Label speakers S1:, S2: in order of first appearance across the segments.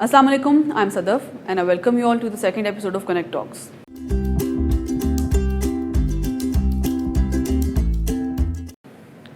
S1: Assalamu alaikum, I'm Sadaf and I welcome you all to the second episode of Connect Talks.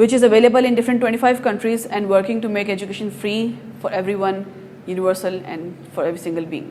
S1: which is available in different 25 countries and working to make education free for everyone, universal and for every single being.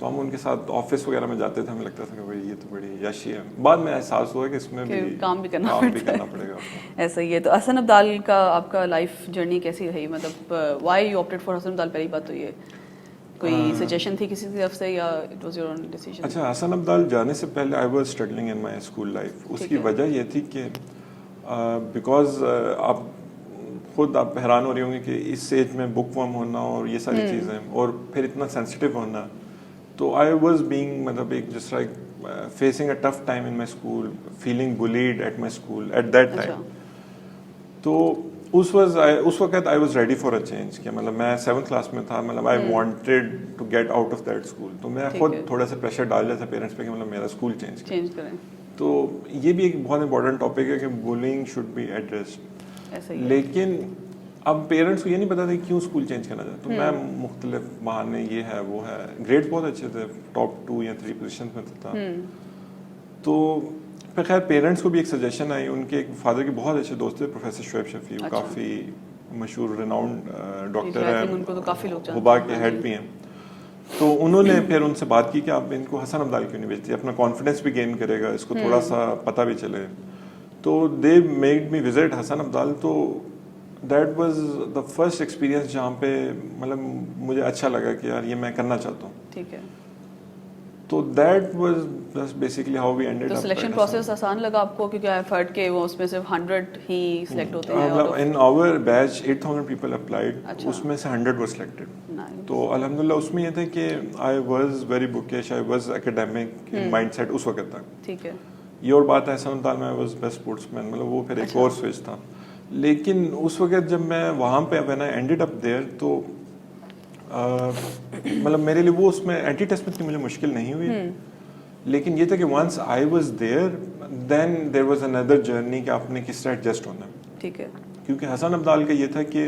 S2: تو ہم ان کے ساتھ office وغیرہ میں جاتے تھے, ہمیں لگتا تھا کہ بھائی یہ تو بڑی یشی ہے. بعد میں احساس ہوا کہ اس میں بھی
S1: کام بھی کرنا
S2: پڑے گا.
S1: ایسا ہی ہے. تو حسن عبدال کا آپ کا لائف جرنی کیسی رہی, مطلب وائی یو آپٹیڈ فار حسن عبدال؟ پہلی بات تو یہ کوئی سجیشن تھی کسی کی طرف سے یا it was your own decision?
S2: اچھا, حسن عبدال جانے سے پہلے I was struggling in my school life. اس کی وجہ یہ تھی کہ بیکاز آپ حیران ہو رہی ہوں گے کہ اس ایج میں بک ورم ہونا اور یہ ساری چیزیں اور پھر اتنا سینسٹیو ہونا, تو آئی واز بینگ مطلب ایک جس like facing a tough time in my school, feeling bullied at my school at that time. تو اس وقت I was ready for a change کہ مطلب میں 7th کلاس میں تھا, مطلب I wanted to get out of that school. تو میں خود تھوڑا سا پریشر ڈال دیا تھا پیرنٹس پہ کہ مطلب میرا اسکول چینج کریں. تو یہ بھی ایک بہت امپورٹنٹ ٹاپک ہے کہ بولنگ شوڈ بی ایڈریسڈ. لیکن اب پیرنٹس کو یہ نہیں پتا تھا کیوں اسکول چینج کرنا چاہتا. تو میں مختلف بہانے, یہ ہے وہ ہے, گریڈ بہت اچھے تھے, ٹاپ 2 یا 3 پوزیشن میں تھا. تو پھر خیر پیرنٹس کو بھی ایک سجیشن آئی, ان کے ایک فادر کے بہت اچھے دوست تھے پروفیسر شعیب شفیع, کافی مشہور ریناؤنڈ ڈاکٹر ہیں, حبا کے ہیڈ بھی ہیں. تو انہوں نے پھر ان سے بات کی کہ آپ ان کو حسن عبدال کیوں نہیں بھیجتے, اپنا کانفیڈنس بھی گین کرے گا, اس کو تھوڑا سا پتہ بھی چلے. تو دے میڈ می وزٹ حسن عبدال. تو that was the first experience جہاں پہ مطلب مجھے اچھا لگا کہ یار یہ میں کرنا چاہتا ہوں. ٹھیک ہے. تو that was basically how we ended.
S1: تو سلیکشن پروسیس آسان لگا آپ کو کیونکہ آئی ہیو ہرڈ کہ وہ اس میں صرف 100 ہی سلیکٹ ہوتے ہیں؟
S2: مطلب ان آور بیچ 8000 پیپل اپلائیڈ, اس میں سے 100 ور سلیکٹڈ. تو الحمدللہ اس میں یہ تھا کہ I was very bookish, I was academic in mindset اس وقت تک. ٹھیک ہے. یہ اور بات ہے حسن عبدال میں واز بیسٹ اسپورٹس مین, مطلب وہ پھر ایک اور سوئچ تھا. لیکن اس وقت جب میں وہاں پہ when I ended up there تو مطلب میرے لیے وہ اس میں اینٹی ٹیسٹ میں مجھے مشکل نہیں ہوئی. لیکن یہ تھا کہ once I was there then there was اندر جرنی کہ آپ نے کس طرح ایڈجسٹ ہونا. ٹھیک ہے. کیونکہ حسن عبدال کا یہ تھا کہ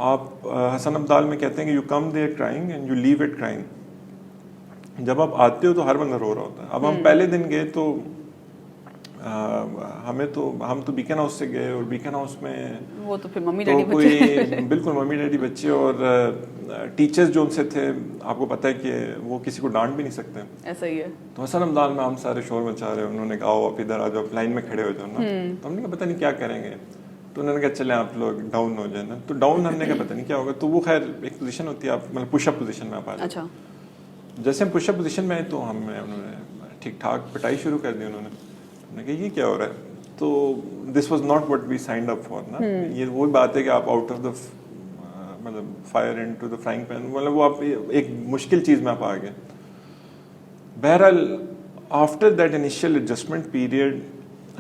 S2: آپ حسن عبدال میں کہتے ہیں کہ you come there crying and you leave it crying. جب آپ آتے ہو تو ہر بندہ رو رہا ہوتا ہے. اب ہم پہلے دن گئے تو ہم تو بیکن ہاؤس سے گئے, اور بیکن ہاؤس میں
S1: وہ تو پھر ممی ڈیڈی
S2: بچے, بالکل ممی ڈیڈی بچے, اور ٹیچرز جو ان سے تھے آپ کو پتہ ہے کہ وہ کسی کو ڈانٹ بھی نہیں سکتے. ایسا ہی ہے. تو حسن عبدال میں ہم سارے شور مچا رہے, انہوں نے کہا آؤ آپ ادھر آ جاؤ, لائن میں کھڑے ہو جاؤ نا. تو ہم نے کہا پتہ نہیں کیا کریں گے. تو انہوں نے کہا چلیں آپ لوگ ڈاؤن ہو جائیں نا. تو ڈاؤن ہم نے کہا پتہ نہیں کیا ہوگا. تو وہ خیر ایک پوزیشن ہوتی ہے, آپ مطلب پش اپ پوزیشن میں آپ آ جائیں. جیسے ہم پش اپ پوزیشن میں آئے تو انہوں نے ٹھیک ٹھاک پٹائی شروع کر دی. انہوں نے کہا یہ کیا ہو رہا ہے. تو this was not what we signed up for نا. یہ وہی بات ہے کہ آپ آؤٹ آف دا مطلب fire into the frying pan, مطلب وہ آپ ایک مشکل چیز میں آپ آ گئے. بہرحال after that initial adjustment period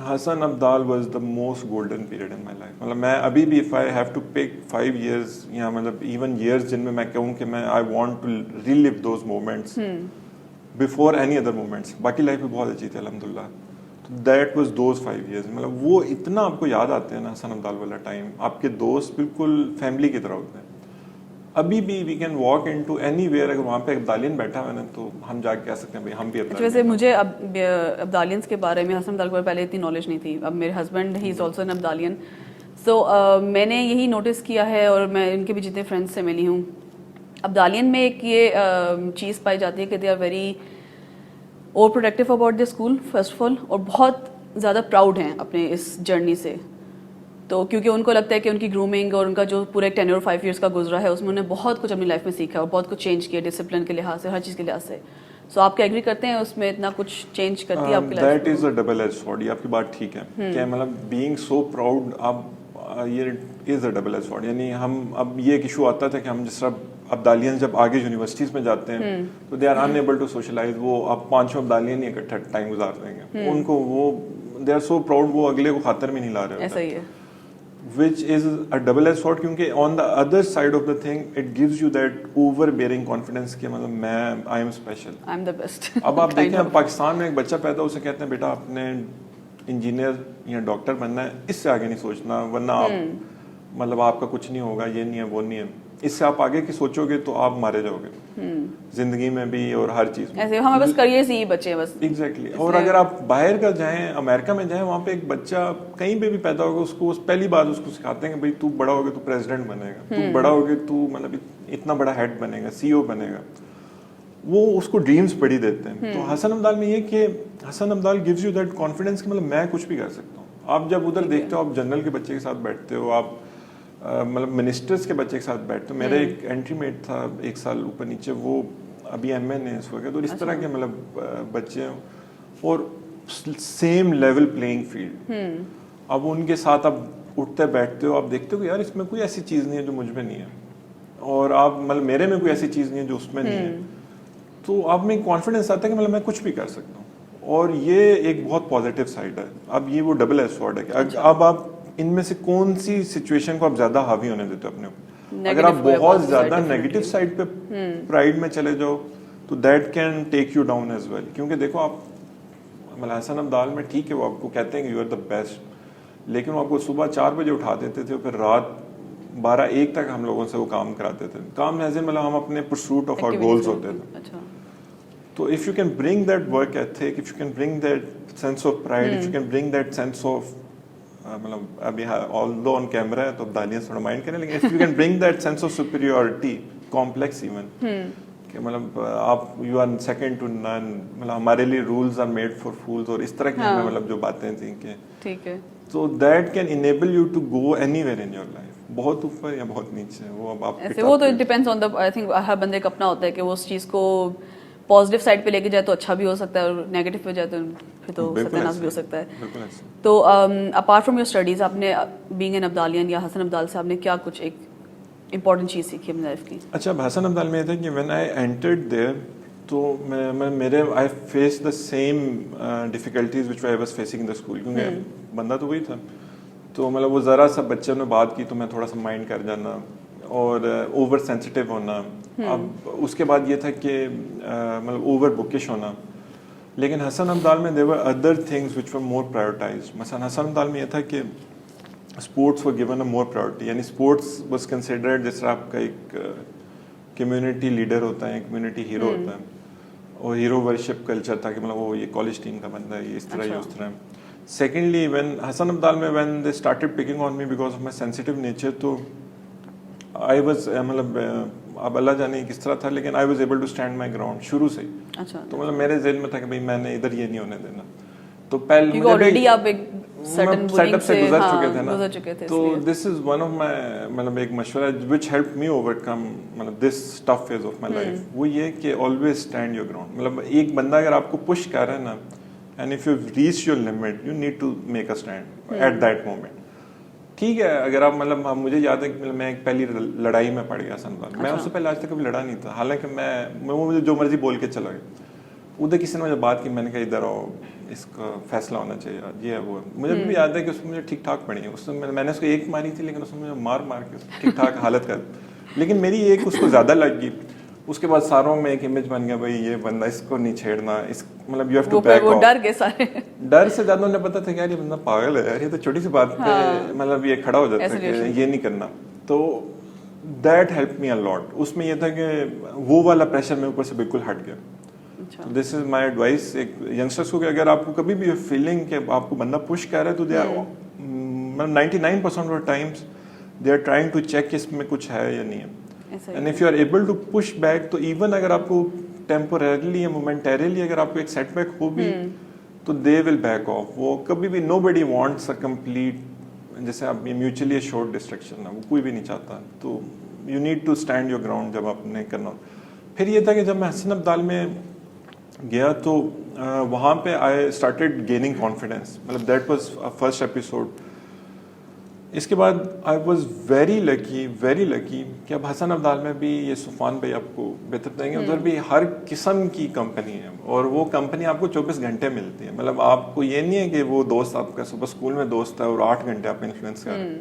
S2: Hasan Abdal was the most golden period in my life. مطلب میں ابھی بھی if I have to pick 5 years یا مطلب ایون ایئرس جن میں میں کہوں کہ میں I want to relive those moments before any other moments. باقی لائف بھی بہت اچھی تھی الحمدللہ. That was those 5 years. مطلب وہ اتنا آپ کو یاد آتے ہیں نا حسن عبدال والا ٹائم. آپ کے دوست بالکل فیملی کی طرح ہوتے ہیں. ابھی بھی we can walk into anywhere, اگر وہاں پہ عبدالین بیٹھا ہوا ہے نا تو ہم جا کے کہہ سکتے ہیں بھائی ہم بھی عبدالین.
S1: ویسے مجھے عبدالینس کے بارے میں حسن عبدال کو پہلے اتنی نالج نہیں تھی. اب میرے ہسبینڈ ہی is also an Abdalian. So میں نے یہی نوٹس کیا ہے, اور میں ان کے بھی جتنے فرینڈس سے ملی ہوں, عبدالین میں ایک یہ چیز پائی جاتی ہے کہ they are very overprotective about the school first of all, اور بہت زیادہ پراؤڈ ہیں اپنے اس جرنی سے. تو کیونکہ ان کو لگتا ہے کہ ان کی گرومنگ اور ان کا جو پورا ایک ٹینیور 5 years کا گزرا ہے اس میں انہوں نے بہت کچھ اپنی لائف میں سیکھا اور بہت کچھ چینج کیا ڈسپلن کے لحاظ سے, ہر چیز کے لحاظ سے. سو آپ ایگری کرتے ہیں اس میں اتنا کچھ چینج کرتی ہے آپ کی life?
S2: That is a double edge sword. یہ آپ کی بات ٹھیک ہے کہ مطلب بینگ سو پراؤڈ, اب یہ از اے ڈبل ایج سورڈ. یعنی ہم اب یہ ایک ایشو آتا تھا کہ ہم جس طرح عبدالین جب آگے یونیورسٹیز میں جاتے ہیں تو they are unable to socialise. وہ اب 5 عبدالین ہی اکٹھا ٹائم گزار دیں گے. ان کو وہ دے آر سو پراؤڈ, وہ اگلے کو خاطر میں نہیں لا رہے. ایسا ہی ہے. which is a double edged sword کیونکہ on the other side of the thing it gives you that overbearing confidence کہ مطلب میں I am special,
S1: I am the best.
S2: اب آپ دیکھیں پاکستان میں ایک بچہ پیدا اسے کہتے ہیں بیٹا آپ نے انجینئر یا ڈاکٹر بننا ہے, اس سے آگے نہیں سوچنا ورنہ آپ مطلب آپ کا کچھ نہیں ہوگا, یہ نہیں ہے وہ نہیں ہے. اس سے آپ آگے کی سوچو گے تو آپ مارے جاؤ گے زندگی میں بھی اور ہر چیز میں.
S1: ایسے ہمیں بس کریئر سے ہی بچے بس.
S2: ایگزیکٹلی. اور اگر آپ باہر کا جائیں, امریکہ میں جائیں, وہاں پہ ایک بچہ کہیں پہ بھی پیدا ہوگا اس کو پہلی بات اس کو سکھاتے ہیں کہ بھائی تو بڑا ہوگا تو پریزیڈنٹ بنے گا, تو بڑا ہوگا تو مطلب اتنا بڑا ہیڈ بنے گا, CEO بنے گا. وہ اس کو ڈریمز پڑھی دیتے ہیں. تو حسن ابدال میں یہ کہ حسن ابدال gives you that confidence کہ مطلب میں کچھ بھی کر سکتا ہوں. آپ جب ادھر دیکھتے ہو, آپ جنرل کے بچے کے ساتھ بیٹھتے ہو, آپ مطلب منسٹرز کے بچے کے ساتھ بیٹھتے ہو. میرا ایک انٹری میٹ تھا 1 سال اوپر نیچے, وہ ابھی ایم این ہے اس وقت, اور اس طرح کے مطلب بچے ہیں اور سیم لیول پلینگ فیلڈ. اب ان کے ساتھ آپ اٹھتے بیٹھتے ہو, آپ دیکھتے ہو کہ یار اس میں کوئی ایسی چیز نہیں ہے جو مجھ میں نہیں ہے, اور آپ مطلب میرے میں کوئی ایسی چیز نہیں ہے جو اس میں نہیں ہے. تو آپ میں کانفیڈنس آتا ہے کہ مطلب میں کچھ بھی کر سکتا ہوں, اور یہ ایک بہت پازیٹیو سائڈ ہے. اب یہ وہ ڈبل ایج سورڈ ہے کہ اب آپ ان میں سے کون سی سچویشن کو آپ زیادہ حاوی ہونے دیتے ہو اپنے اوپر. اگر آپ بہت زیادہ نیگیٹو سائڈ پہ پرائڈ میں چلے جاؤ تو that can take you down as well. کیونکہ دیکھو آپ مطلب حسن ابدال میں ٹھیک ہے وہ آپ کو کہتے ہیں کہ یو آر دا بیسٹ, لیکن وہ آپ کو صبح 4 بجے اٹھا دیتے تھے, پھر رات 12-1 تک ہم لوگوں سے وہ کام کراتے تھے. کام ایز مطلب ہم اپنے پرسوٹ آف آور گولز ہوتے تھے. تو if you can bring that work ethic, if you can bring that sense of pride, if you can bring that sense of مطلب ابھی although on camera ہے تو ابدالیاں تھوڑا مائنڈ کریں, لیکن if you can bring that sense of superiority, complex even, کہ مطلب آپ you are second to none, مطلب ہمارے لیے rules are made for fools, اور اس طرح کی ہمیں مطلب جو باتیں تھیں کہ ٹھیک ہے, تو that can enable you to go anywhere in your life, بہت اوپر یا بہت نیچے. وہ اب آپ
S1: ایسے وہ تو depends on the, I think ہر بندے کا اپنا ہوتا ہے کہ وہ اس چیز کو پازیٹیو سائڈ پہ لے کے جائے تو اچھا بھی ہو سکتا ہے, اور نیگیٹو پہ جائے تو پھر تو ستیاناش بھی ہو سکتا ہے. تو اپارٹ فرام یور اسٹڈیز آپ نے بینگ این ابدالیان یا حسن ابدال سے آپ نے کیا کچھ ایک امپورٹنٹ چیز سیکھی اپنی لائف کی؟
S2: اچھا, حسن ابدال میں یہ تھا کہ وین آئی انٹرڈ دیئر تو میں I face the same difficulties which I was facing in the school, کیونکہ بندہ تو وہی تھا. تو مطلب وہ ذرا سا بچے نے بات کی تو میں تھوڑا سا مائنڈ کر جانا اور اوور سینسٹیو ہونا. اب اس کے بعد یہ تھا کہ مطلب اوور بکش ہونا. لیکن حسن ابدال میں there were other things which were more prioritized. مثلا حسن ابدال میں یہ تھا کہ sports were given a more priority, یعنی اسپورٹس was considered جس طرح آپ کا ایک کمیونٹی لیڈر ہوتا ہے, کمیونٹی ہیرو ہوتا ہے, اور ہیرو ورشپ کلچر تھا کہ مطلب وہ یہ کالج ٹیم کا بندہ ہے, یہ اس طرح یہ اس طرح. سیکنڈلی when حسن ابدال میں when they started picking on me because of my sensitive nature, تو I was مطلب اب اللہ جانے کس طرح تھا, لیکن I was able to stand my ground شروع سے. تو مطلب میرے ذہن میں تھا کہ بھائی میں نے ادھر یہ نہیں ہونے دینا. تو پہلے
S1: آلریڈی آپ ایک سرٹن
S2: سیٹ اپ سے گزر چکے تھے نا,
S1: تو
S2: this is one of my مطلب ایک مشورہ which helped me overcome مطلب this tough phase of my life, وہ یہ کہ always stand your ground. مطلب ایک بندہ اگر آپ کو push کر رہا ہے نا, and if you've reached your limit, you need to make a stand at that moment. ٹھیک ہے, اگر آپ مطلب مجھے یاد ہے کہ میں ایک پہلی لڑائی میں پڑ گیا حسن ابدال, میں اس سے پہلے آج تک کبھی لڑا نہیں تھا, حالانکہ میں وہ مجھے جو مرضی بول کے چلا گیا. ادھر کسی نے مجھے بات کی, میں نے کہا ادھر آؤ, اس کا فیصلہ ہونا چاہیے, یہ ہے وہ. مجھے بھی یاد ہے کہ اس میں مجھے ٹھیک ٹھاک پڑی ہے, اس میں نے اس کو ایک ماری تھی, لیکن اس میں مجھے مار کے ٹھیک ٹھاک حالت کر, لیکن میری ایک اس کو زیادہ لگ گئی. اس کے بعد ساروں میں ایک امیج بن گیا, بھائی یہ بندہ اس کو نہیں چھیڑنا, اس مطلب you have to back off.
S1: ڈر گئے سارے,
S2: ڈر سے زیادہ انہیں پتا تھا کہ یار یہ بندہ پاگل ہے یار, یہ تو چھوٹی سی بات پہ مطلب یہ کھڑا ہو جاتا ہے کہ یہ نہیں کرنا. تو دیٹ ہیلپ می اے لاٹ. اس میں یہ تھا کہ وہ والا پریشر میں اوپر سے بالکل ہٹ گیا. دس از مائی ایڈوائس ایک ینگسٹرس کو, کہ اگر آپ کو کبھی بھی فیلنگ کہ آپ کو بندہ پش کر رہا ہے, تو they are 99% of times they are trying to check اس میں کچھ ہے یا نہیں ہے. And if you are able to push back, تو even اگر آپ کو temporarily یا momentarily اگر آپ کو ایک سیٹ بیک ہو بھی, تو they will back off. وہ کبھی بھی nobody wants a complete, جیسے آپ mutually assured destruction ہے, وہ کوئی بھی نہیں چاہتا. تو you need to stand your ground جب آپ نے کرنا. پھر یہ تھا کہ جب میں حسن ابدال میں گیا تو وہاں پہ I started gaining confidence, مطلب that was a first episode. اس کے بعد آئی واز ویری لکی کہ اب حسن ابدال میں بھی یہ صفوان بھائی آپ کو بہتر بتائیں گے, ادھر بھی ہر قسم کی کمپنی ہے, اور وہ کمپنی آپ کو 24 گھنٹے ملتی ہے. مطلب آپ کو یہ نہیں ہے کہ وہ دوست آپ کا صبح اسکول میں دوست ہے اور 8 گھنٹے آپ انفلوئنس کر رہے ہیں.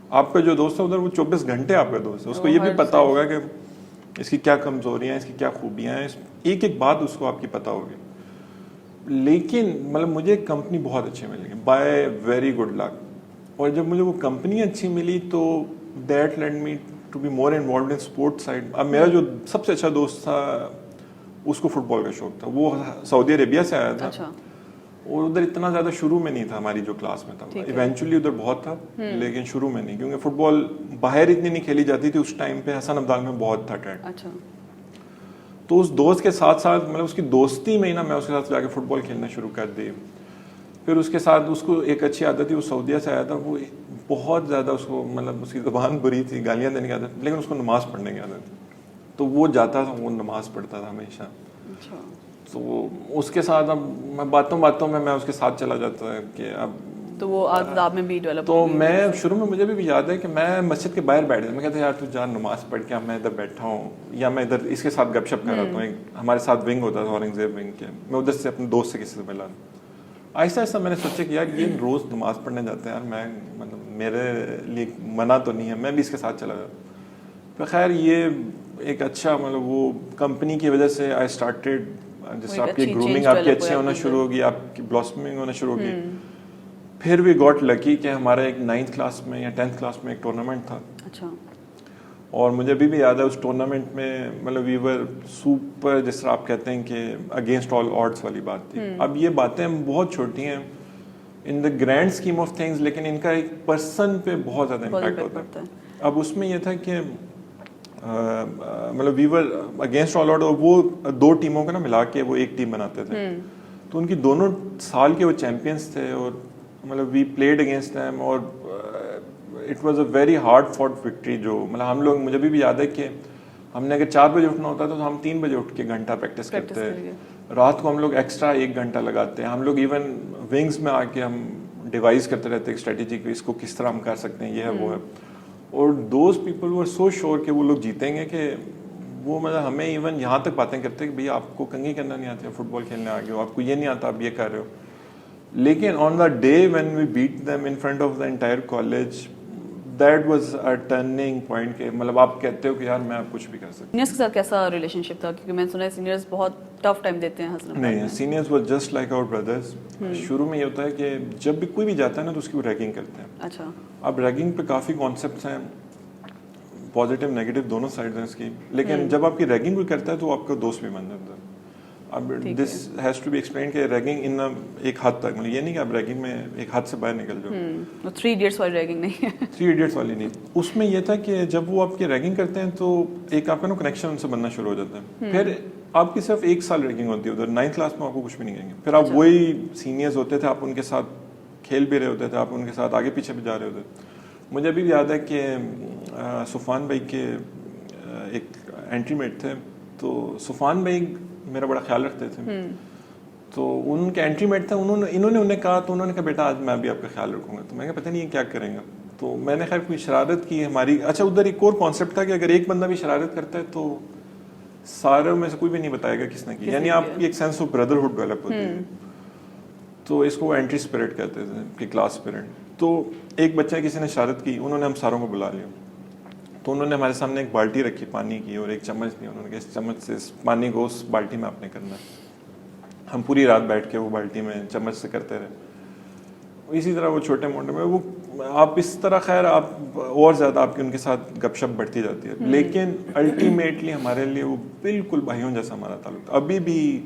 S2: آپ کا جو دوست ہے ادھر وہ 24 گھنٹے آپ کا دوست ہے. اس کو یہ بھی پتا ہوگا کہ اس کی کیا کمزوریاں ہیں, اس کی کیا خوبیاں ہیں, ایک ایک بات اس کو آپ کی پتا ہوگی. لیکن مطلب مجھے کمپنی بہت اچھی ملے گی بائی ویری گڈ لک. اور جب مجھے وہ کمپنی اچھی ملی تو that lead me to be more involved in sport side. اب میرا جو سب سے اچھا دوست تھا اس کو فٹ بال کا شوق تھا, وہ سعودی عربیہ سے آیا تھا, اور ادھر اتنا زیادہ شروع میں نہیں تھا ہماری جو کلاس میں تھا, ایونچولی ادھر بہت تھا لیکن شروع میں نہیں, کیونکہ فٹ بال باہر اتنی نہیں کھیلی جاتی تھی اس ٹائم پہ. حسن ابدال میں بہت تھا ٹرینڈ. تو اس دوست کے ساتھ ساتھ مطلب اس کی دوستی میں ہی نا میں اس کے ساتھ جا کے فٹ بال کھیلنا شروع کر دی. پھر اس کے ساتھ اس کو ایک اچھی عادت تھی, وہ سعودیہ سے آیا تھا, وہ بہت زیادہ اس کو مطلب اس کی زبان بری تھی, گالیاں دینے کی عادت, لیکن اس کو نماز پڑھنے کی عادت تھی. تو وہ جاتا تھا, وہ نماز پڑھتا تھا ہمیشہ. تو اس کے ساتھ اب میں باتوں میں اس کے ساتھ چلا جاتا ہے کہ اب
S1: تو وہ عادت آپ میں بھی ڈیولپ.
S2: تو میں شروع میں مجھے بھی یاد ہے کہ میں مسجد کے باہر بیٹھ جاتا, میں کہتا یار تو جا نماز پڑھ کے میں ادھر بیٹھا ہوں, یا میں ادھر اس کے ساتھ گپ شپ کر رہا ہوں. ہمارے ساتھ ونگ ہوتا تھا اورنگزیب ونگ کے, میں ادھر سے اپنے دوست سے کسی سے ملا. آہستہ آہستہ میں نے سوچا کہ یار یہ روز نماز پڑھنے جاتے ہیں یار, میں مطلب میرے لیے منع تو نہیں ہے, میں بھی اس کے ساتھ چلا جاتا. تو خیر یہ ایک اچھا مطلب وہ کمپنی کی وجہ سے آئی اسٹارٹیڈ, جیسے آپ کی گرومنگ آپ کی اچھی ہونا شروع ہوگی, آپ کی بلاسمنگ ہونا شروع ہوگی. پھر وی گاٹ لکی کہ ہمارا ایک 9th کلاس میں یا 10th کلاس میں ایک ٹورنامنٹ تھا.
S1: اچھا.
S2: اور مجھے ابھی بھی یاد ہے اس ٹورنامنٹ میں مطلب وی ور سپر, جس طرح آپ کہتے ہیں کہ اگینسٹ آل آڈس والی بات تھی. اب یہ باتیں بہت چھوٹی ہیں ان the grand scheme of things, لیکن ان کا ایک پرسن پہ بہت زیادہ امپیکٹ ہوتا ہے. اب اس میں یہ تھا کہ مطلب وی ور اگینسٹ آل آڈ, اور وہ 2 ٹیموں کو نا ملا کے وہ ایک ٹیم بناتے تھے. تو ان کی دونوں سال کے وہ چیمپئنس تھے, اور مطلب وی پلیڈ اگینسٹ دیم, اور it was a very hard fought victory. جو مطلب ہم لوگ, مجھے بھی یاد ہے کہ ہم نے اگر 4 بجے اٹھنا ہوتا تو ہم 3 بجے اٹھ کے گھنٹہ پریکٹس کرتے ہیں. رات کو ہم لوگ ایکسٹرا 1 گھنٹہ لگاتے ہیں. ہم لوگ ایون ونگز میں آ کے ہم ڈیوائز کرتے رہتے ہیں اسٹریٹجی کہ اس کو کس طرح ہم کر سکتے ہیں, یہ ہے وہ ہے. اور those people were so sure کہ وہ لوگ جیتیں گے, کہ وہ مطلب ہمیں ایون یہاں تک باتیں کرتے ہیں کہ بھئی آپ کو کنگھی کرنا نہیں آتی, فٹ بال کھیلنے آ گئے ہو, آپ کو یہ نہیں آتا, آپ یہ کر رہے ہو. لیکن on the day when we beat them in front of the entire college, that was a turning point, کہ مطلب آپ کہتے ہو کہ یار میں اب کچھ بھی کر سکتا ہوں.
S1: سینئرس کے ساتھ کیسا ریلیشن شپ تھا, کیونکہ میں نے سنا ہے سینئرس بہت ٹف ٹائم دیتے ہیں حسن.
S2: نہیں, seniors were just like our brothers. شروع میں یہ ہوتا ہے کہ جب بھی کوئی بھی جاتا ہے نا تو اس کی وہ ریگنگ کرتے ہیں.
S1: اچھا.
S2: اب ریگنگ پہ کافی کانسیپٹس ہیں, پازیٹیو نیگیٹو دونوں سائڈ ہیں اس کی, لیکن جب آپ کی ریگنگ کوئی کرتا ہے تو آپ کا دوست بھی بن جاتا ہے. اب this has to be explain کہ ریگنگ ان ایک حد تک, مطلب یہ نہیں کہ آپ ریگنگ میں ایک حد سے باہر نکل جاؤ.
S1: 3 ایڈیٹس والی ریگنگ نہیں ہے.
S2: 3 ایڈیٹس والی نہیں. اس میں یہ تھا کہ جب وہ آپ کی ریگنگ کرتے ہیں تو ایک آپ کا نا کنیکشن ان سے بننا شروع ہو جاتا ہے. پھر آپ کی صرف 1 سال ریگنگ ہوتی ہے ادھر, 9th کلاس میں آپ کو کچھ بھی نہیں کہیں گے. پھر آپ وہی سینئرز ہوتے تھے, آپ ان کے ساتھ کھیل بھی رہے ہوتے تھے, آپ ان کے ساتھ آگے پیچھے بھی جا رہے ہوتے. مجھے ابھی بھی یاد ہے کہ سفان بھائی کے ایک انٹری میٹ تھے, تو سفان بھائی میرا بڑا خیال رکھتے تھے. تو ان کے انٹری میٹ تھے, انہوں نے انہیں کہا, تو انہوں نے کہا بیٹا آج میں بھی آپ کا خیال رکھوں گا. تو میں کہا پتہ نہیں یہ کیا کریں گا. تو میں نے خیر کوئی شرارت کی ہماری. اچھا ادھر ایک اور کانسیپٹ تھا کہ اگر ایک بندہ بھی شرارت کرتا ہے تو ساروں میں سے کوئی بھی نہیں بتائے گا کس نے کی, یعنی آپ کی ایک سینس آف بردرہڈ ڈیولپ ہوتی ہے. تو اس کو اینٹی اسپرٹ کہتے تھے کہ کلاس اسپرٹ. تو ایک بچہ کسی نے شرارت کی, انہوں نے ہم ساروں کو بلا لیا. تو انہوں نے ہمارے سامنے ایک بالٹی رکھی پانی کی اور ایک چمچ دی. انہوں نے کہا اس چمچ سے اس پانی کو اس بالٹی میں آپ نے کرنا ہے. ہم پوری رات بیٹھ کے وہ بالٹی میں چمچ سے کرتے رہے. اسی طرح وہ چھوٹے موٹے میں وہ آپ اس طرح خیر آپ اور زیادہ آپ کی ان کے ساتھ گپ شپ بڑھتی جاتی ہے. لیکن الٹیمیٹلی ہمارے لیے وہ بالکل بھائیوں جیسا ہمارا تعلق. ابھی بھی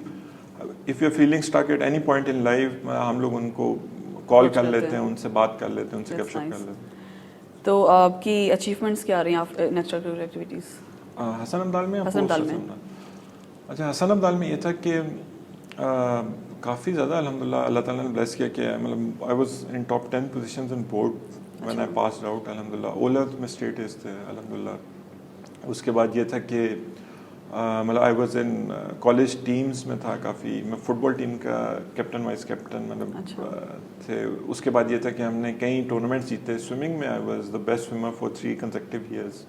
S2: if you feeling stuck at any point in life, ہم لوگ ان کو کال کر لیتے ہیں, ان سے بات کر لیتے ہیں, ان سے گپ شپ کر لیتے ہیں.
S1: تو آپ کی اچیومنٹس کیا رہی ہیں نیکسٹ ایکٹیویٹیز
S2: حسن ابدال میں؟
S1: حسن ابدال میں
S2: اچھا حسن ابدال میں یہ تھا کہ کافی زیادہ الحمدللہ اللہ تعالیٰ نے بلیس کیا کہ مطلب I was in top 10 positions in board when I passed out الحمدللہ. اولا میں اسٹیٹس تھے الحمدللہ. اس کے بعد یہ تھا کہ مطلب I was in college teams میں تھا کافی. میں فٹ بال ٹیم کا کیپٹن وائس کیپٹن مطلب تھے. اس کے بعد یہ تھا کہ ہم نے کئی ٹورنامنٹس جیتے. سوئمنگ میں I was the best swimmer for 3 consecutive years.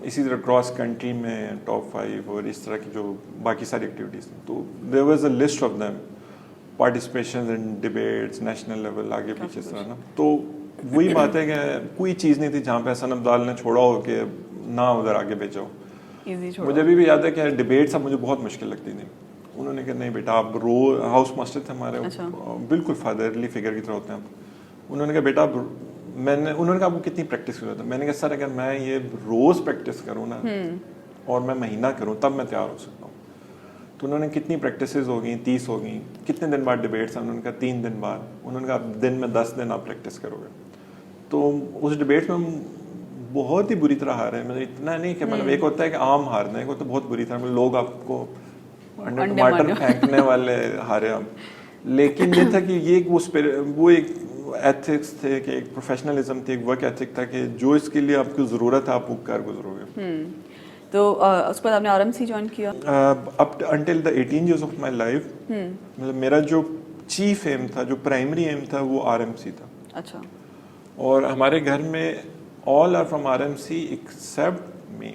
S2: اسی طرح کراس کنٹری میں ٹاپ 5 اور اس طرح کی جو باقی ساری ایکٹیویٹیز تھیں. تو there was a list of them, participation in debates national level آگے پیچھے اس طرح نا. تو وہی بات ہے کہ کوئی چیز نہیں تھی جہاں پہ حسن ابدال نے چھوڑا ہو کہ نہ ادھر آگے بھیجا ہو. مجھے ابھی بھی یاد ہے کہ ڈبیٹس اب مجھے بہت مشکل لگتی تھی. انہوں نے کہا نہیں بیٹا آپ ہاؤس ماسٹر تھے ہمارے, بالکل فادرلی فگر کی طرح ہوتے ہیں. انہوں نے کہا بیٹا انہوں نے کہا وہ کتنی پریکٹس کرتا. میں نے کہا سر اگر میں یہ روز پریکٹس کروں نا اور میں مہینہ کروں تب میں تیار ہو سکتا ہوں. تو انہوں نے کتنی پریکٹسز ہو گئیں, 30 ہو گئیں. کتنے دن بعد ڈبیٹس ہیں؟ انہوں نے کہا 3 دن بعد. انہوں نے کہا دن میں 10 دن آپ پریکٹس کرو گے. تو اس ڈبیٹ میں بہت ہی بری طرح ہارے ہیں. مطلب اتنا نہیں کہ مطلب ایک ہوتا ہے کہ عام ہارنا ہے, ایک ہوتا ہے بہت بری طرح لوگ آپ کو انڈے ٹماٹر پھینکنے والے ہارے ہم. لیکن یہ تھا کہ یہ وہ ایک ایتھکس تھے کہ ایک پروفیشنلزم تھی, ایک ورک ایتھک تھا کہ جو اس کے لیے آپ کو ضرورت ہے آپ وہ کر گزرو گے.
S1: تو اس کے بعد آپ نے RMC جوائن کیا؟
S2: Up until the 18 years of my life مطلب میرا جو چیف ایم تھا, جو پرائمری ایم تھا, وہ RMC تھا.
S1: اچھا.
S2: اور ہمارے گھر میں all are from RMC except me.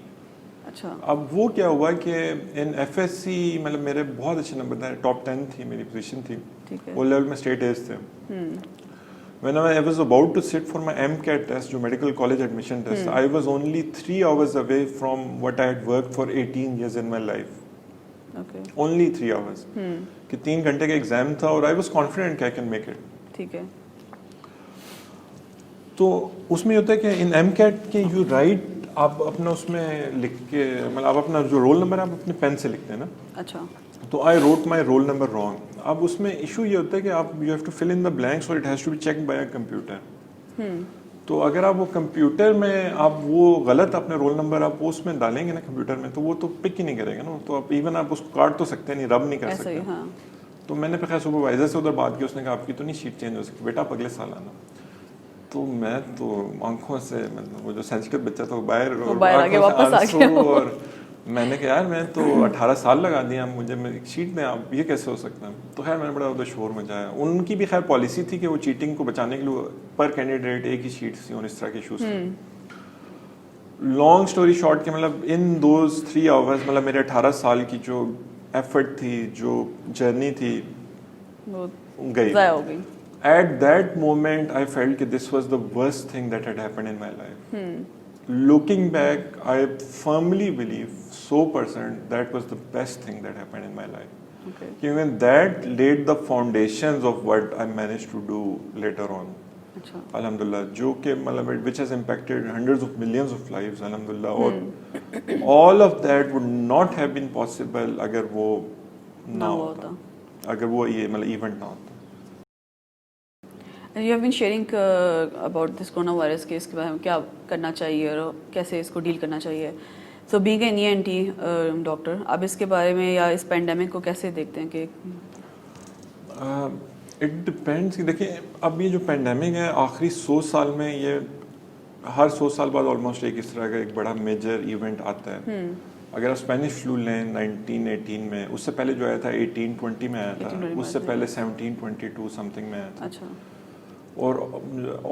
S1: اچھا.
S2: اب وہ کیا ہوا کہ ان FSC مطلب میرے بہت اچھے نمبر تھے, ٹاپ 10 تھی میری پوزیشن تھی, وہ لیول میں اسٹیٹ ایز تھے. When I was about to sit for my MCAT test, جو medical college admission test, I was only 3 hours away from what I had worked for 18 years in my life.
S1: Okay.
S2: Only 3 hours. کہ 3 گھنٹے کا exam تھا اور I was confident کہ I can make it.
S1: ٹھیک ہے.
S2: تو اس میں یہ ہوتا ہے کہ ان MCAT کے you write, آپ اپنا اس میں لکھ کے مطلب آپ اپنا جو رول نمبر ہے آپ اپنے پین سے لکھتے ہیں نا.
S1: اچھا.
S2: تو I wrote my roll number wrong. اب اس میں ایشو یہ ہوتا ہے کہ آپ you have to fill in the blanks or it has to be checked by a computer. تو اگر آپ وہ کمپیوٹر میں آپ وہ غلط اپنے رول نمبر آپ اس میں ڈالیں گے نا کمپیوٹر میں, تو وہ تو پک ہی نہیں کرے گا نا. تو آپ ایون آپ اس کو کاٹ تو سکتے نہیں, رب نہیں کر سکتے. تو میں نے پھر خیر سپروائزر سے ادھر بات کی, اس نے کہا آپ کی تو نہیں شیٹ چینج ہو سکتی بیٹا, آپ اگلے سال آنا. تو میں تو آنکھوں سے مطلب وہ جو سینسٹیو بچہ تھا وہ باہر, اور میں نے کہا یار میں تو 18 سال لگا دیا مجھے ایک شیٹ میں, آپ یہ کیسے ہو سکتا ہے. تو خیر میں نے بڑا ادھر شور مچایا. ان کی بھی خیر پالیسی تھی کہ وہ چیٹنگ کو بچانے کے لیے پر کینڈیڈیٹ ایک ہی شیٹ تھی, اور اس طرح کے ایشوز تھے. لانگ اسٹوری شارٹ کہ مطلب ان دوز 3 hours مطلب میرے 18 سال کی جو ایفرٹ تھی, جو جرنی تھی, گئی. At that moment I felt that this was the worst thing that had happened in my life. Looking back, I firmly believe 100% that was the best thing that happened in my life. Okay. Even that laid the foundations of what I managed to do later on. Achha. Alhamdulillah, jo ke matlab which has impacted hundreds of millions of lives, alhamdulillah. Or all of that would not have been possible agar wo na hota, agar wo ye matlab event na hota.
S1: You have been sharing about this corona virus کے اس کے بارے میں کیا کرنا چاہیے اور کیسے اس کو ڈیل کرنا چاہیے. So being an ENT doctor, آپ اس کے بارے میں یا اس پینڈیمک کو کیسے دیکھتے ہیں کہ
S2: اٹ ڈپینڈس. دیکھیں اب یہ جو پینڈیمک ہے آخری 100 سال میں یہ ہر 100 سال بعد آلموسٹ ایک اس طرح کا ایک بڑا میجر ایونٹ آتا ہے. اگر آپ اسپینش فلو لیں 1918 میں, اس سے پہلے جو آیا تھا 1820 میں آیا تھا, اس سے پہلے 1722 سم تھنگ میں آیا تھا. اچھا. اور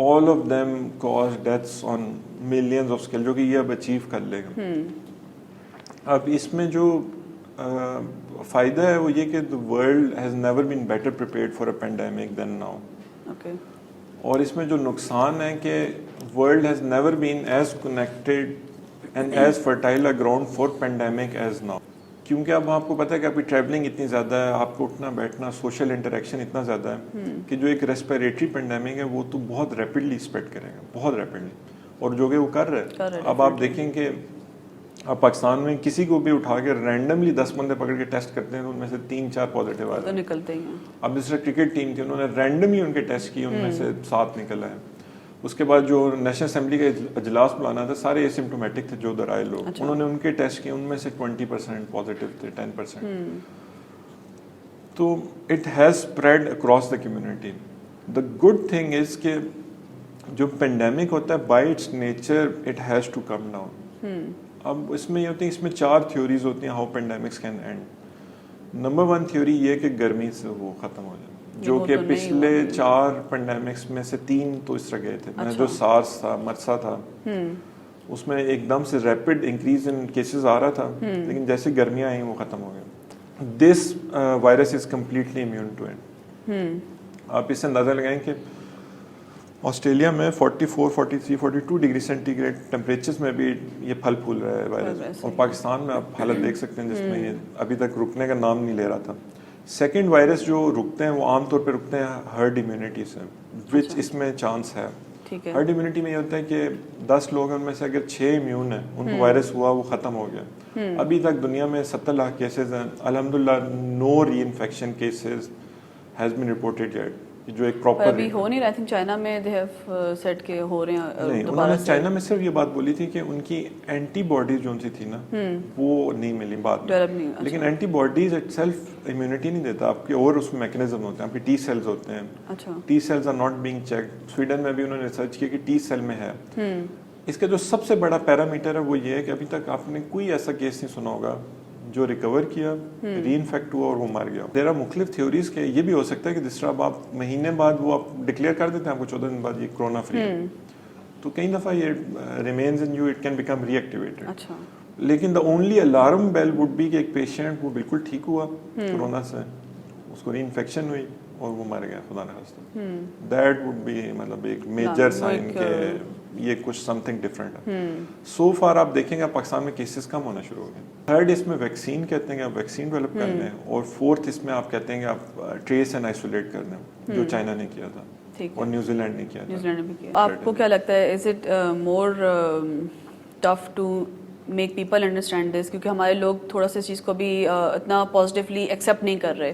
S2: all of them cause deaths on millions of scale, جو کہ یہ اب اچیو کر لے گا. اب اس میں جو فائدہ ہے وہ یہ کہ the world has never been better prepared for a pandemic than now. Okay. اور اس میں جو نقصان ہے کہ world has never been as connected and as fertile a ground for pandemic as now. کیونکہ اب آپ کو پتہ ہے کہ آپ کی ٹریولنگ اتنی زیادہ ہے, آپ کو اٹھنا بیٹھنا, سوشل انٹریکشن اتنا زیادہ ہے کہ جو ایک ریسپیریٹری پینڈیمک ہے وہ تو بہت ریپڈلی اسپریڈ کرے گا, بہت ریپڈلی. اور جو کہ وہ کر رہا ہے. اب آپ دیکھیں کہ اب پاکستان میں کسی کو بھی اٹھا کے رینڈملی 10 بندے پکڑ کے ٹیسٹ کرتے ہیں تو ان میں سے 3-4 پازیٹیو آتے ہیں,
S1: نکلتے ہیں.
S2: اب جس طرح کرکٹ ٹیم تھی انہوں نے رینڈملی ان کے ٹیسٹ کیے, ان میں سے 7 نکل آئے. اس کے بعد جو نیشنل اسمبلی کا اجلاس بلانا تھا سارے ایسمپٹومیٹک تھے جو ادھر آئے لوگ, انہوں نے ان کے ٹیسٹ کیے, ان میں سے 20% پازیٹیو تھے, 10%. تو it has spread across the community. The good thing is کہ جو پینڈیمک ہوتا ہے by its nature it has to come down. اب اس میں یہ ہوتی ہے, اس میں 4 تھیوریز ہوتی ہیں how pandemics can and. Number 1 theory یہ کہ گرمی سے وہ ختم ہو جائے, جو کہ پچھلے 4 پینڈیمکس میں سے 3 تو اس طرح گئے تھے. جو سارس تھا, مرسا تھا, اس میں ایک دم سے ریپڈ انکریز ان کیسز آ رہا تھا, لیکن جیسے گرمیاں آئیں وہ ختم ہو گئے. This virus is completely immune to it. آپ اس سے اندازہ لگائیں کہ آسٹریلیا میں 44, 43, 42 ڈگری سینٹی گریڈ ٹیمپریچرز میں بھی یہ پھل پھول رہا ہے وائرس, اور پاکستان میں آپ حالت دیکھ سکتے ہیں جس میں یہ ابھی تک رکنے کا نام نہیں لے رہا تھا. سیکنڈ وائرس جو رکتے ہیں وہ عام طور پہ رکتے ہیں ہرڈ امیونٹی سے, وچ اس میں چانس ہے. ہرڈ امیونٹی میں یہ ہوتا ہے کہ 10 لوگ ان میں سے اگر 6 امیون ہیں, ان کو وائرس ہوا وہ ختم ہو گیا. ابھی تک دنیا میں 70 لاکھ کیسز ہیں, الحمدللہ no reinfection cases has been reported yet. کہ جو ایک
S1: پر
S2: پراپر
S1: ابھی ہو نہیں رہا. آئی تھنک چائنا میں دے ہیو سیٹ کے ہو رہے ہیں
S2: نہیں. انہوں نے چائنا میں صرف یہ بات بولی تھی کہ ان کی اینٹی باڈیز جو سی تھی نا وہ نہیں ملی بعد میں, لیکن antibodies itself immunity نہیں دیتا آپ کے, اور اس میں میکینزم ہوتے ہیں, آپ کے ٹی سیلز ہوتے ہیں.
S1: اچھا,
S2: T cells are not being checked. Sweden میں بھی انہوں نے ریسرچ کیا کہ ٹی سیل میں ہے. اس کا جو سب سے بڑا پیرامیٹر ہے وہ یہ ہے کہ ابھی تک آپ نے کوئی ایسا کیس نہیں سنا ہوگا جو ریکور کیا, ری انفیکٹ ہوا اور وہ مر گیا. دیر آر مختلف تھیوریز کہ یہ بھی ہو سکتا ہے کہ جس طرح اب آپ مہینے بعد وہ آپ ڈکلیئر کر دیتے ہیں آپ کو 14 دن بعد یہ کرونا فری ہے, تو کئی دفعہ یہ remains in you, it can become reactivated.
S1: اچھا,
S2: لیکن the only alarm bell would be کہ ایک پیشنٹ وہ بالکل ٹھیک ہوا کرونا سے, اس کو ری انفیکشن ہوئی اور وہ مر گیا خدا نخواستہ. دیٹ وڈ بی مطلب ایک میجر سائن کہ یہ کچھ سم تھنگ ڈفرینٹ ہے. سو فار آپ دیکھیں گے پاکستان میں کیسز کم ہونا شروع ہو گئے. تھرڈ اس میں ویکسین کہتے ہیں کہ آپ ویکسین ڈیولپ کر لیں, اور فورتھ اس میں آپ کہتے ہیں کہ آپ ٹریس اینڈ آئسولیٹ کر لیں, جو چائنا نے کیا تھا اور نیوزی لینڈ نے کیا تھا.
S1: آپ کو کیا لگتا ہے, is it more tough to make people understand this, کیونکہ ہمارے لوگ تھوڑا سا اس چیز کو بھی اتنا پازیٹیولی ایکسیپٹ نہیں کر رہے.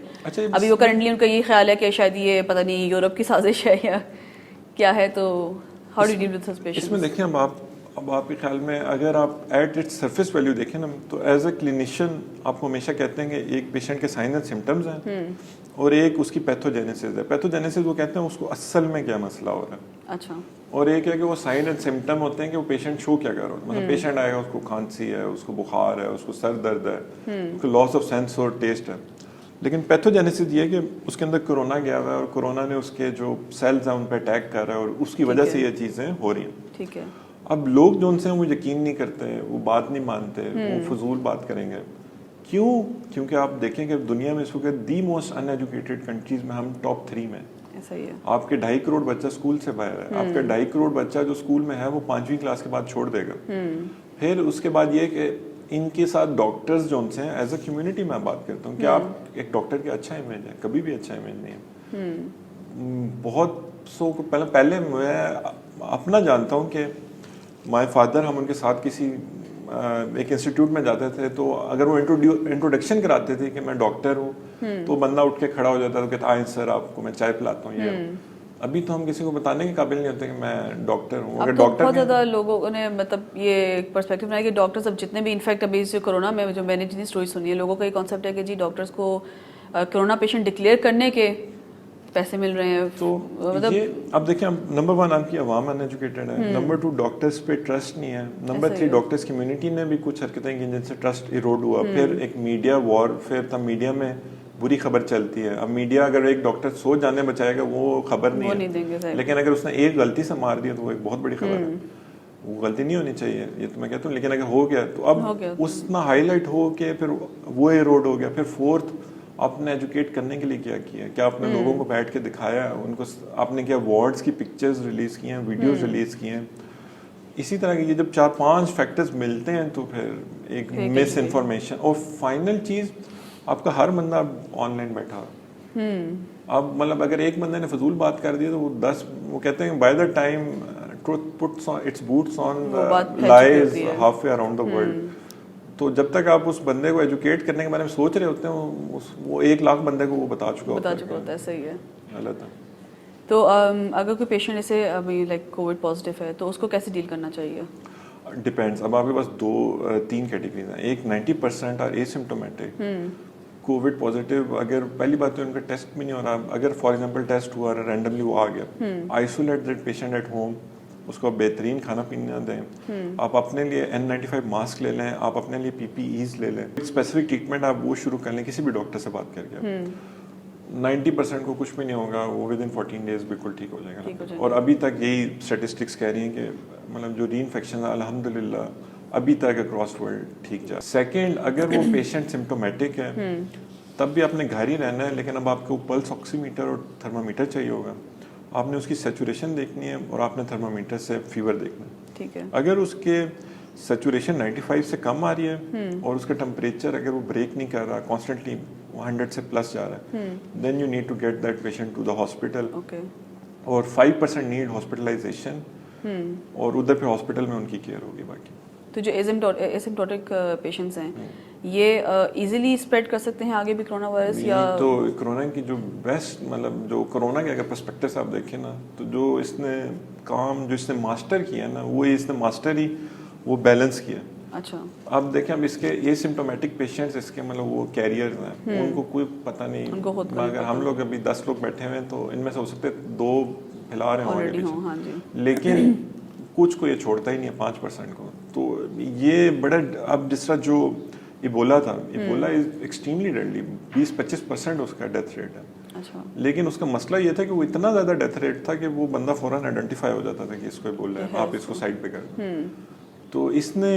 S1: ابھی وہ کرنٹلی ان کا یہ خیال ہے کہ شاید یہ پتہ نہیں یورپ کی سازش ہے یا کیا ہے, تو how do you deal with such patients?
S2: اس میں دیکھیں اب آپ کے خیال میں اگر آپ ایٹ اٹس سرفیس ویلیو دیکھیں نا, تو ایز اے کلینیشین آپ کو ہمیشہ کہتے ہیں کہ ایک پیشنٹ کے سائن اینڈ سمٹمز ہیں اور ایک اس کی پیتھوجینیسس ہے. پیتھوجینیسس وہ کہتے ہیں اس کو اصل میں کیا مسئلہ ہو رہا ہے.
S1: اچھا,
S2: اور ایک ہے کہ وہ سائن اینڈ سمٹم ہوتے ہیں کہ وہ پیشنٹ شو کیا کر رہا ہے. مطلب پیشنٹ آئے گا, اس کو کھانسی ہے, اس کو بخار ہے, اس کو سر درد ہے, اس کو لاس آف سینس اور ٹیسٹ ہے. لیکن پیتھوجینیسس یہ ہے کہ اس کے اندر کرونا گیا ہوا ہے اور کرونا نے اس کے جو سیلز ہیں ان پہ اٹیک کر رہا ہے اور اس کی وجہ سے یہ چیزیں ہو رہی ہیں.
S1: ٹھیک ہے.
S2: اب لوگ جو ان سے وہ یقین نہیں کرتے, وہ بات نہیں مانتے, وہ فضول بات کریں گے. کیوں؟ کیونکہ آپ دیکھیں کہ دنیا میں اس وقت the most in educated countries میں ہم ٹاپ 3 میں.
S1: صحیح ہے.
S2: آپ کے 2.5 کروڑ بچہ اسکول سے باہر ہے. آپ کا 2.5 کروڑ بچہ جو اسکول میں ہے وہ 5ویں کلاس کے بعد چھوڑ دے گا. پھر اس کے بعد یہ کہ ان کے ساتھ ڈاکٹرز جو ان سے ہیں ایز اے کمیونٹی میں بات کرتا ہوں کہ آپ ایک ڈاکٹر کا اچھا امیج ہے, کبھی بھی اچھا امیج نہیں ہے. بہت سو کو پہلے میں اپنا جانتا ہوں کہ مائی فادر, ہم ان کے ساتھ کسی ایک انسٹیٹیوٹ میں جاتے تھے, تو اگر وہ انٹروڈکشن کراتے تھے کہ میں ڈاکٹر ہوں, تو بندہ اٹھ کے کھڑا ہو جاتا تھا, کہتا آئیں سر آپ کو میں چائے پلاتا ہوں. یہ ابھی تو ہم کسی کو بتانے کے قابل نہیں ہوتے کہ میں ڈاکٹر ہوں.
S1: اگر ڈاکٹر بہت زیادہ لوگوں نے مطلب یہ ایک پرسپیکٹو بنایا کہ ڈاکٹرز اب جتنے بھی انفیکٹ ابھی اس کرونا میں جو میں نے جتنی اسٹوری سنی ہے, لوگوں کا یہ کانسیپٹ ہے کہ جی ڈاکٹرز کو کرونا پیشنٹ ڈکلیئر کرنے کے پیسے مل رہے ہیں. تو مطلب
S2: یہ اب دیکھیں, نمبر 1 آپ کی عوام ان ایجوکیٹڈ ہے, نمبر 2 ڈاکٹرز پہ ٹرسٹ نہیں ہے, نمبر 3 ڈاکٹرز کمیونٹی نے بھی کچھ حرکتیں کی جن سے ٹرسٹ ایروڈ ہوا. پھر ایک میڈیا وارفیئر تھا, میڈیا میں بری خبر چلتی ہے. اب میڈیا اگر ایک ڈاکٹر 100 جانے بچائے گا وہ خبر نہیں ہے, لیکن اگر اس نے ایک غلطی سے مار دیا تو وہ ایک بہت بڑی خبر ہے. وہ غلطی نہیں ہونی چاہیے, یہ تو میں کہتا ہوں, لیکن اگر ہو گیا تو اب اس نہ ہائی لائٹ ہو کے پھر وہ ایروڈ ہو گیا. پھر فورتھ, آپ نے ایجوکیٹ کرنے کے لیے کیا کیا, کیا آپ نے لوگوں کو بیٹھ کے دکھایا, ان کو آپ نے کیا وارڈز کی پکچرز ریلیز کی ہیں, ویڈیوز ریلیز کی ہیں. اسی طرح کے یہ جب 4-5 فیکٹرز ملتے ہیں تو پھر ایک مس انفارمیشن. اور فائنل چیز, آپ کا ہر بندہ آن لائن بیٹھا ہوا. اب مطلب اگر ایک بندے نے فضول بات کر دی تو وہ 10, وہ کہتے ہیں by the time truth puts its boots on lies halfway around the world. تو جب تک آپ اس بندے کو ایجوکیٹ کرنے کے بارے میں سوچ رہے ہوتے ہیں, وہ 1 لاکھ بندے کو وہ بتا چکا ہوتا
S1: ہے. صحیح ہے.
S2: غلط ہے.
S1: تو اگر کوئی پیشنٹ اسے ابھی لائک کووڈ پازیٹیو ہے تو اس کو کیسے ڈیل کرنا چاہیے؟
S2: ڈپینڈس. اب آپ کے پاس 2-3 کیٹیگریز ہیں. ایک 90% آر ایسمپٹومیٹک. کووڈ پازیٹیو اگر پہلی بات تو ان کا ٹیسٹ بھی نہیں ہو رہا, اگر فار ایگزامپل ٹیسٹ ہوا رینڈملی وہ آ گیا, isolate that patient at home, اس کو بہترین کھانا پینا دیں, آپ اپنے لیے N95 ماسک لے لیں, آپ اپنے لیے PPEs لے لیں, اسپیسیفک ٹریٹمنٹ آپ وہ شروع کر لیں کسی بھی ڈاکٹر سے بات کر کے. 90% کو کچھ بھی نہیں ہوگا, وہ ود ان 14 days بالکل ٹھیک ہو جائے گا. اور ابھی تک یہی اسٹیٹسٹکس کہہ رہی ہیں کہ مطلب جو ری انفیکشن ہے الحمدللہ ابھی تک اکراس ورلڈ ٹھیک جا. سیکنڈ, اگر وہ پیشنٹ سمپٹومیٹک ہے تب بھی آپ نے گھر ہی رہنا ہے, لیکن اب آپ کو پلس آکسی میٹر اور تھرمامیٹر چاہیے ہوگا. آپ نے اس کی سیچوریشن دیکھنی ہے اور آپ نے تھرمامیٹر سے فیور دیکھنا ہے.
S1: ٹھیک ہے.
S2: اگر اس کے سیچوریشن 95 سے کم آ رہی ہے اور اس کا ٹمپریچر اگر وہ بریک نہیں کر رہا, کانسٹنٹلی 100 سے پلس جا رہا ہے, then you need to get that patient to the hospital. اور 5% نیڈ ہاسپٹلائزیشن, اور ادھر پھر ہاسپٹل میں ان کی کیئر ہوگی. باقی
S1: تو جو ایسمپٹوٹک پیشنٹس ہیں یہ ایزیلی اسپریڈ کر سکتے ہیں آگے بھی کرونا وائرس یا؟
S2: تو کرونا کی جو بیسٹ مطلب جو کرونا کے اگر پرسپیکٹو سے آپ دیکھیں نا تو جو اس نے کام جو اس نے ماسٹر کیا نا وہ اس نے ماسٹر ہی وہ بیلنس کیا.
S1: اچھا
S2: اب دیکھیں اب اس کے اے سمپٹومیٹک پیشنٹس اس کے مطلب وہ کیریئرز ہیں ان کو کوئی پتہ نہیں, اگر ہم لوگ ابھی 10 لوگ بیٹھے ہوئے ہیں تو ان میں سے ہو سکتے 2 پھیلا رہے ہوں گے, لیکن کچھ کو یہ چھوڑتا ہی نہیں ہے 5% کو. تو یہ بڑا اب جس طرح جو ایبولا تھا, ایبولا از ایکسٹریملی ڈیڈلی, 20-25% اس کا ڈیتھ ریٹ ہے.
S1: اچھا
S2: لیکن اس کا مسئلہ یہ تھا کہ وہ اتنا زیادہ ڈیتھ ریٹ تھا کہ وہ بندہ فوراً آئیڈینٹیفائی ہو جاتا تھا کہ اس کو ایبولا ہے, آپ اس کو سائڈ پہ کر دیں. تو اس نے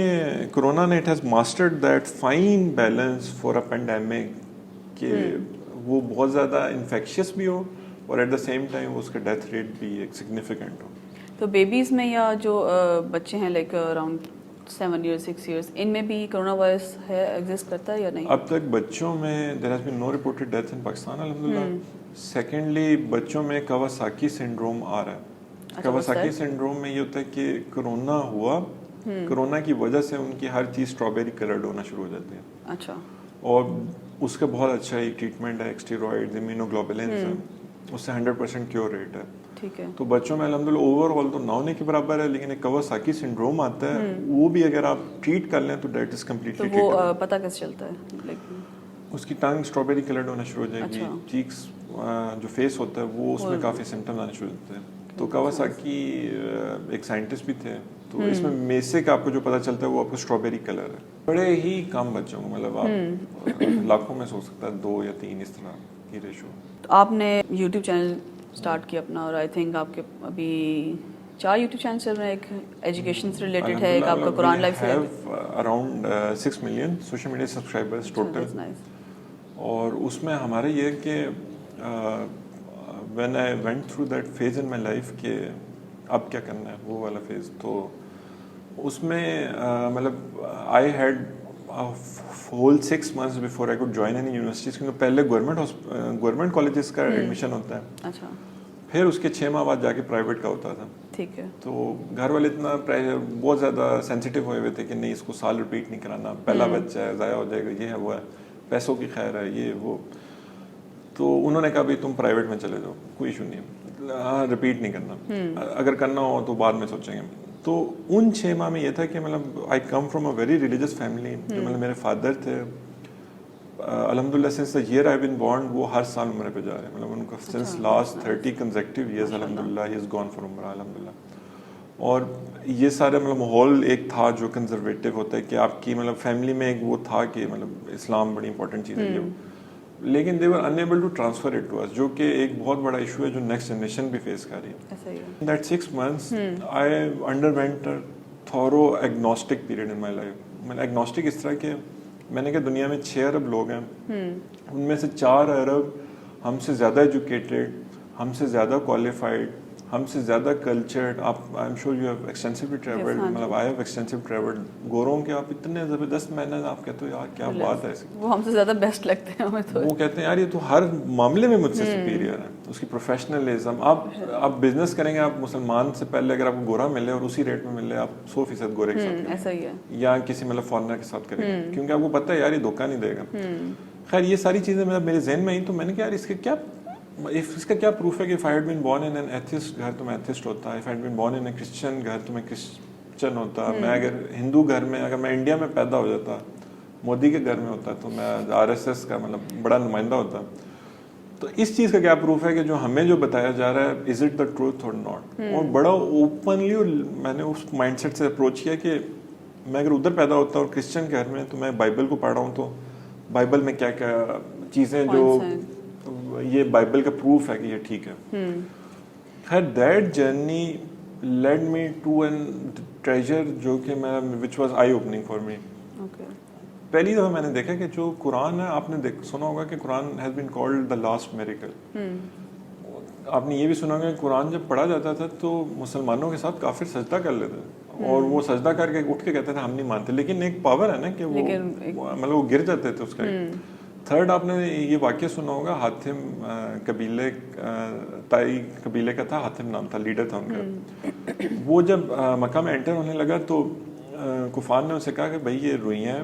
S2: کرونا نے it has mastered that fine balance for a pandemic کہ وہ بہت زیادہ انفیکشیس بھی ہو اور ایٹ دا سیم ٹائم اس کا ڈیتھ ریٹ بھی ایک سگنیفیکنٹ ہو.
S1: تو بیبیز میں یا جو بچے ہیں لائک اراؤنڈ 7 years 6 years ان میں بھی کرونا وائرس ہے ایگزسٹ کرتا ہے یا نہیں؟
S2: اب تک بچوں میں there has been no reported death in Pakistan الحمدللہ. سیکنڈلی بچوں میں کواساکی سنڈروم آ رہا ہے. کواساکی سنڈروم میں یہ ہوتا ہے کہ کرونا ہوا, کرونا کی وجہ سے ان کی ہر چیز اسٹرابیری کلرڈ ہونا شروع ہو جاتی ہے.
S1: اچھا
S2: اور اس کا بہت اچھا ایک ٹریٹمنٹ ہے, اسٹیرائڈز, امیونوگلوبولنس, اس سے 100% کیور ریٹ ہے.
S1: ٹھیک ہے.
S2: تو بچوں میں الحمدللہ اوور آل تو 9 ہونے کے برابر ہے, لیکن ایک کواساکی سنڈروم آتا ہے وہ بھی اگر آپ ٹریٹ کر لیں تو دیٹ از کمپلیٹلی
S1: ٹریٹڈ. تو وہ پتہ کیسے چلتا ہے؟
S2: اس کی ٹنگ اسٹرابیری کلرڈ ہونا شروع ہو جائے گی, چیکس جو فیس ہوتا ہے وہ اس میں کافی سمٹمز آنے شروع ہوتے ہیں. تو کواساکی ایک سائنٹسٹ بھی تھے, تو اس میں بیسک آپ کو جو پتہ چلتا ہے وہ آپ کو اسٹرابیری کلر ہے. بڑے ہی کم بچوں کو, مطلب آپ لاکھوں میں ہو سکتا ہے 2 یا 3 اس طرح کی ریشو.
S1: تو آپ نے یوٹیوب چینل اسٹارٹ کیا اپنا, اور آئی تھنک آپ کے ابھی 4 یوٹیوب چینل چل رہے ہیں, ایک ایجوکیشن سے ریلیٹڈ ہے, ایک آپ کا قرآن لائف سے
S2: around 6 million social media subscribers total. اور اس میں ہمارے یہ کہ when I went through that phase in my life کہ اب کیا کرنا ہے, وہ والا فیز, تو اس میں مطلب I had whole 6 months before I could join any universities, کیونکہ پہلے گورنمنٹ کالجز کا ایڈمیشن ہوتا ہے.
S1: اچھا.
S2: پھر اس کے 6 ماہ بعد جا کے پرائیویٹ کا ہوتا تھا.
S1: ٹھیک ہے.
S2: تو گھر والے اتنا بہت زیادہ سینسیٹیو ہوئے ہوئے تھے کہ نہیں اس کو سال رپیٹ نہیں کرانا, پہلا بچہ ہے, ضائع ہو جائے گا, یہ ہے وہ ہے, پیسوں کی خیر ہے, یہ وہ. تو انہوں نے کہا بھائی تم پرائیویٹ میں چلے جاؤ, کوئی ایشو نہیں, ہاں رپیٹ نہیں کرنا, اگر کرنا ہو تو بعد میں سوچیں گے. تو ان 6 ماہ میں یہ تھا کہ مطلب I come from a very religious family, جو مطلب میرے فادر تھے الحمدللہ since the year I been born وہ ہر سال عمرے پہ جا رہے ہیں, مطلب ان کا سنس لاسٹ 30 کنزیکٹیو ایئرز الحمدللہ ہی از گون فار عمرہ الحمدللہ. اور یہ سارے مطلب ماحول ایک تھا جو کنزرویٹو ہوتا ہے کہ آپ کی مطلب فیملی میں ایک وہ تھا کہ مطلب اسلام بڑی امپورٹنٹ چیز ہے, لیکن they were unable to transfer it to us, جو کہ ایک بہت بڑا ایشو ہے جو نیکسٹ جنریشن بھی فیس کر رہی ہے. In that 6 months I underwent a thorough agnostic period in my life. میں agnostic اس طرح کہ میں نے کہا دنیا میں 6 ارب لوگ ہیں, ان میں سے 4 ارب ہم سے زیادہ ایجوکیٹڈ, ہم سے زیادہ کوالیفائڈ, ہم سے زیادہ کلچرڈ. آپ I am sure you have extensively travelled, مطلب آئی ہیو ایکسٹینسو ٹریولڈ. گوروں کے آپ اتنے زبردست مینرز, آپ کہتے ہو یار کیا بات ہے,
S1: وہ ہم سے زیادہ بیسٹ لگتے ہیں ہمیں. تو
S2: وہ کہتے ہیں یار یہ تو ہر معاملے میں مجھ سے سپیریئر ہے. اس کی پروفیشنلزم, آپ بزنس کریں گے, آپ مسلمان سے پہلے اگر آپ کو گورا ملے اور اسی ریٹ میں ملے, آپ 100% گورے کے ساتھ
S1: ایسا ہی ہے,
S2: یا کسی مطلب فارنر کے ساتھ کریں گے, کیونکہ آپ کو پتہ ہے یار یہ دھوکہ نہیں دے گا. خیر یہ ساری چیزیں مطلب میرے ذہن میں آئی, تو میں نے کہا یار اس کا کیا پروف ہے کہ if I had been born in an atheist گھر تو میں ایتھسٹ ہوتا, if I had been born in a Christian گھر تو میں کرسچن ہوتا, میں اگر ہندو گھر میں, اگر میں انڈیا میں پیدا ہو جاتا, مودی کے گھر میں ہوتا, تو میں RSS کا مطلب بڑا نمائندہ ہوتا. تو اس چیز کا کیا پروف ہے کہ جو ہمیں جو بتایا جا رہا ہے از اٹ دا ٹروتھ اور ناٹ. اور بڑا اوپنلی میں نے اس مائنڈ سیٹ سے اپروچ کیا کہ میں اگر ادھر پیدا ہوتا اور کرسچن گھر میں, تو میں بائبل کو پڑھ رہا ہوں, تو بائبل میں کیا کیا چیزیں جو یہ بائبل کا پروف ہے کہ یہ ٹھیک ہے. خیر that journey lead me to an treasure جو کہ میں which was I opening for me. پہلی دفعہ میں نے دیکھا کہ جو قرآن ہے, آپ نے سنا ہوگا کہ Quran has been called the last miracle. آپ نے یہ بھی سنا ہوگا کہ قرآن جب پڑھا جاتا تھا تو مسلمانوں کے ساتھ کافر سجدہ کر لیتے, اور وہ سجدہ کر کے اٹھ کے کہتے تھے ہم نہیں مانتے, لیکن ایک پاور ہے نا کہ وہ مطلب وہ گر جاتے تھے اس کا. تھرڈ آپ نے یہ واقعہ سنا ہوگا, حاتم قبیلے, تائی قبیلے کا تھا, حاتم نام تھا, لیڈر تھا ان کا. وہ جب مکہ میں انٹر ہونے لگا تو کفار نے اسے کہا کہ بھائی یہ روئیاں ہیں,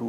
S2: to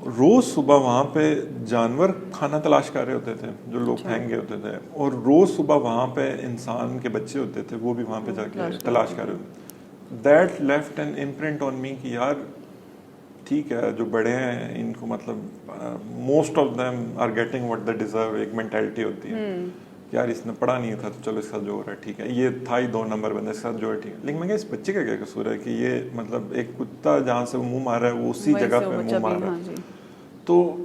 S2: روز صبح وہاں پہ جانور کھانا تلاش کر رہے ہوتے تھے جو لوگ پھینک گئے ہوتے تھے, اور روز صبح وہاں پہ انسان کے بچے ہوتے تھے وہ بھی وہاں پہ جا کے تلاش کر رہے ہوتے. دیٹ لیفٹ این امپرنٹ آن می کہ یار ٹھیک ہے جو بڑے ہیں ان کو مطلب most of them are getting what they deserve. ایک مینٹیلٹی ہوتی ہے یار اس نے پڑھا نہیں تھا تو چلو اس کا جو ہو رہا ہے ٹھیک ہے, یہ تھا ہی 2 نمبر بندے اس کا جو ہے ٹھیک ہے. لیکن میں کہا اس بچے کا کیا قصور ہے کہ یہ مطلب ایک کتا جہاں سے وہ منہ مار رہا ہے وہ اسی جگہ پہ منہ مار رہا ہے. تو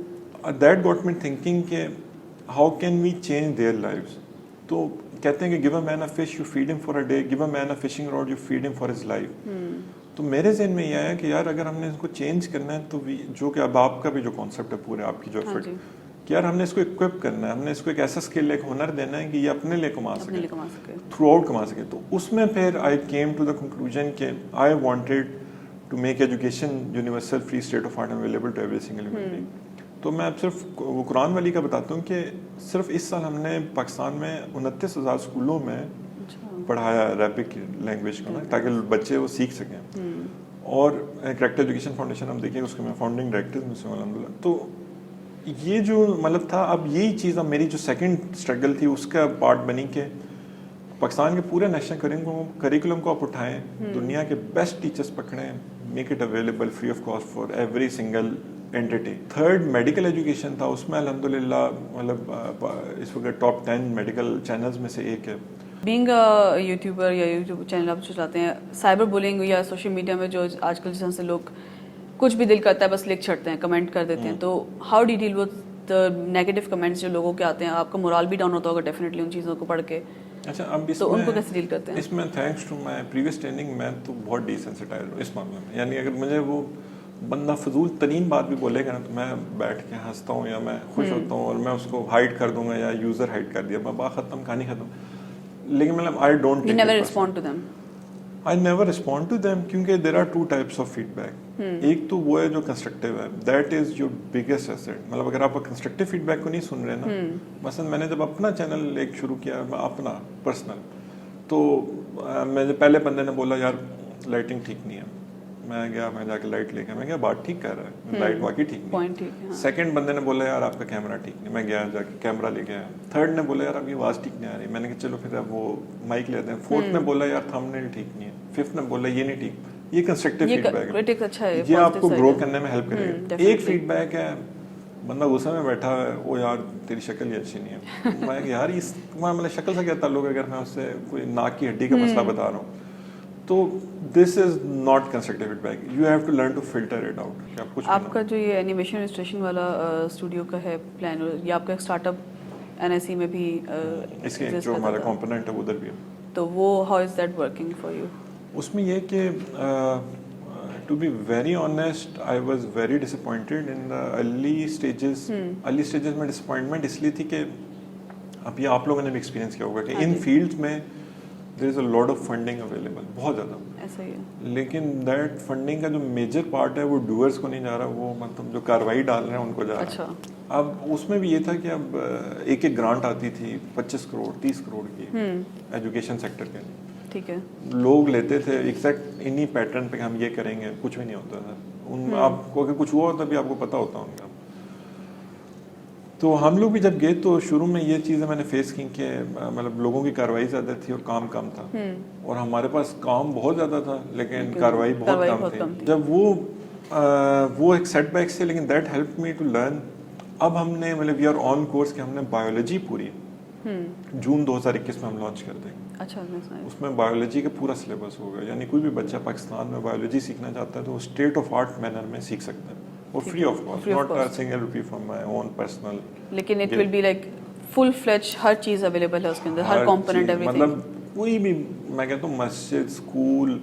S2: دیٹ گاٹ می تھنکنگ کہ how can we change their lives. تو کہتے ہیں کہ give a man a fish you feed him for a day, give a man a fishing rod you feed him for his life. تو میرے ذہن میں یہ آیا کہ یار اگر ہم نے اس کو چینج کرنا ہے تو جو کہ اب آپ کا بھی جو کانسیپٹ ہے پورے آپ کی جو ایفرٹ کہ یار ہم نے اس کو اکوپ کرنا ہے, ہم نے اس کو ایک ایسا اسکل ایک ہنر دینا ہے کہ یہ اپنے لیے کما سکے, تھرو آؤٹ کما سکے. تو اس میں پھر I came to the conclusion کہ I wanted to make education universal free state of art available to every single human being. تو میں اب صرف وہ قرآن والی کا بتاتا ہوں کہ صرف اس سال ہم نے پاکستان میں 29,000 اسکولوں میں پڑھایا عربک لینگویج کو نا, تاکہ بچے وہ سیکھ سکیں. اور کریکٹر ایجوکیشن فاؤنڈیشن ہم دیکھیں اس کے میں فاؤنڈنگ ڈائریکٹر میں سے ہوں الحمد للہ. تو یہ جو مطلب تھا, اب یہی چیز اب میری جو سیکنڈ اسٹرگل تھی اس کا پارٹ بنی کہ پاکستان کے پورے نیشنل کریکولم کو آپ اٹھائیں, دنیا کے بیسٹ ٹیچرس پکڑیں, make it available free of cost for every single entity. Third medical education تھا, اس میں الحمدللہ مطلب اس وقت ٹاپ 10 میڈیکل چینلز میں سے ایک ہے.
S1: بینگ یوٹیوبر یا یوٹیوب چینل آپ چلاتے ہیں, سائبر بولنگ یا سوشل میڈیا میں جو آج کل جس طرح سے لوگ کچھ بھی دل کرتا ہے بس لکھ چھڑتے ہیں, کمنٹ کر دیتے ہیں, تو how do you deal with negative comments جو لوگوں کے آتے ہیں؟ آپ کا مورال بھی ڈاؤن ہوتا ہوگا ڈیفینیٹلی ان چیزوں کو پڑھ کے.
S2: اچھا اب
S1: تو ان کو کیسے ڈیل کرتے ہیں؟
S2: اس میں thanks to my previous training میں تو بہت ڈیسینسٹائز ہوں اس معاملے میں. یعنی اگر مجھے وہ بندہ فضول ترین بات بھی بولے گا نا تو میں بیٹھ کے ہنستا ہوں یا میں خوش ہوتا ہوں اور میں اس کو ہائڈ کر دوں گا, یا یوزر ہائڈ کر دیا, بات ختم, کہانی ختم. لیکن مطلب I don't never respond to them کیونکہ there are 2 types of feedback. ایک تو وہ ہے جو کنسٹرکٹیو ہے, that is your biggest asset. مطلب اگر آپ کنسٹرکٹیو فیڈ بیک کو نہیں سن رہے نا, مثلا میں نے جب اپنا چینل ایک شروع کیا اپنا پرسنل, تو میں پہلے بندے نے بولا یار لائٹنگ ٹھیک نہیں ہے, میں گیا میں جا کے لائٹ لے کے, میں گیا بات ٹھیک کر رہا ہے, لائٹ واقعی ٹھیک نہیں. سیکنڈ بندے نے بولا یار آپ کا کیمرہ ٹھیک نہیں, میں گیا جا کے کیمرہ لے کے آیا. تھرڈ نے بولا یار آپ کی آواز ٹھیک نہیں آ رہی, میں نے کہا چلو پھر اب وہ مائک لیتے ہیں. فورتھ نے بولا یار تھمبنیل ٹھیک نہیں ہے. ففتھ نے بولا یہ نہیں ٹھیک. یہ کنسٹرکٹیو فیڈ بیک ہے, یہ آپ کو گرو کرنے میں ہیلپ کرے گا. ایک فیڈ بیک ہے بندہ غصے میں بیٹھا ہے, وہ یار تیری شکل ہی اچھی نہیں ہے. میں کہ یار اس مطلب شکل سے کیا تعلق ہے, اگر میں اس سے کوئی ناک کی ہڈی کا مسئلہ بتا رہا ہوں تو this is not constructive feedback. You have to learn to filter it out.
S1: آپ کا جو یہ اینیمیشن رجسٹریشن والا اسٹوڈیو کا ہے پلان, یہ آپ کا اسٹارٹ اپ NSE میں بھی
S2: اس کے جو ہمارا کمپوننٹ ہے ادھر بھی ہے,
S1: تو وہ how is that working for you?
S2: اس میں یہ کہ to be very honest I was very disappointed in the early stages. Early stages میں ڈسپوائنٹمنٹ اس لیے تھی کہ اب یہ آپ لوگوں نے بھی ایکسپیرینس کیا ہوگا کہ ان فیلڈ میں دیر از اے لاٹ آف فنڈنگ اویلیبل, بہت زیادہ. ایسا ہی ہے, لیکن دیٹ فنڈنگ کا جو میجر پارٹ ہے وہ ڈوئرس کو نہیں جا رہا, وہ مطلب جو کاروائی ڈال رہے ہیں ان کو جا رہا ہے. اب اس میں بھی یہ تھا کہ اب ایک گرانٹ آتی تھی 25 کروڑ 30 کروڑ کی ایجوکیشن سیکٹر کے لیے. ٹھیک ہے, لوگ لیتے تھے ایگزیکٹ انہی پیٹرن پہ کہ ہم یہ کریں گے, کچھ بھی نہیں ہوتا تھا. آپ کو اگر کچھ ہوا ہوتا بھی آپ کو پتا ہوتا ان کا. تو ہم لوگ بھی جب گئے تو شروع میں یہ چیزیں میں نے فیس کی کہ مطلب لوگوں کی کاروائی زیادہ تھی اور کام کم تھا, اور ہمارے پاس کام بہت زیادہ تھا لیکن کاروائی بہت کم تھی. جب وہ ایک سیٹ بیک سے, لیکن that help me to learn. اب ہم نے مطلب وی آر آن کورس کہ ہم نے بایولوجی پوری جون 2021 میں ہم لانچ کر دیں گے. اچھا, اس میں بایولوجی کا پورا سلیبس ہوگا, یعنی کوئی بھی بچہ پاکستان میں بایولوجی سیکھنا چاہتا ہے تو وہ اسٹیٹ آف آرٹ مینر میں سیکھ سکتا ہے, اور free of cost, not a single rupee from my own personal. لیکن it will be like full fledge, ہر چیز اویلیبل ہے اس کے اندر, ہر کمپوننٹ ایوریتھنگ. مطلب کوئی بھی میں کہتا ہوں مسجد, school,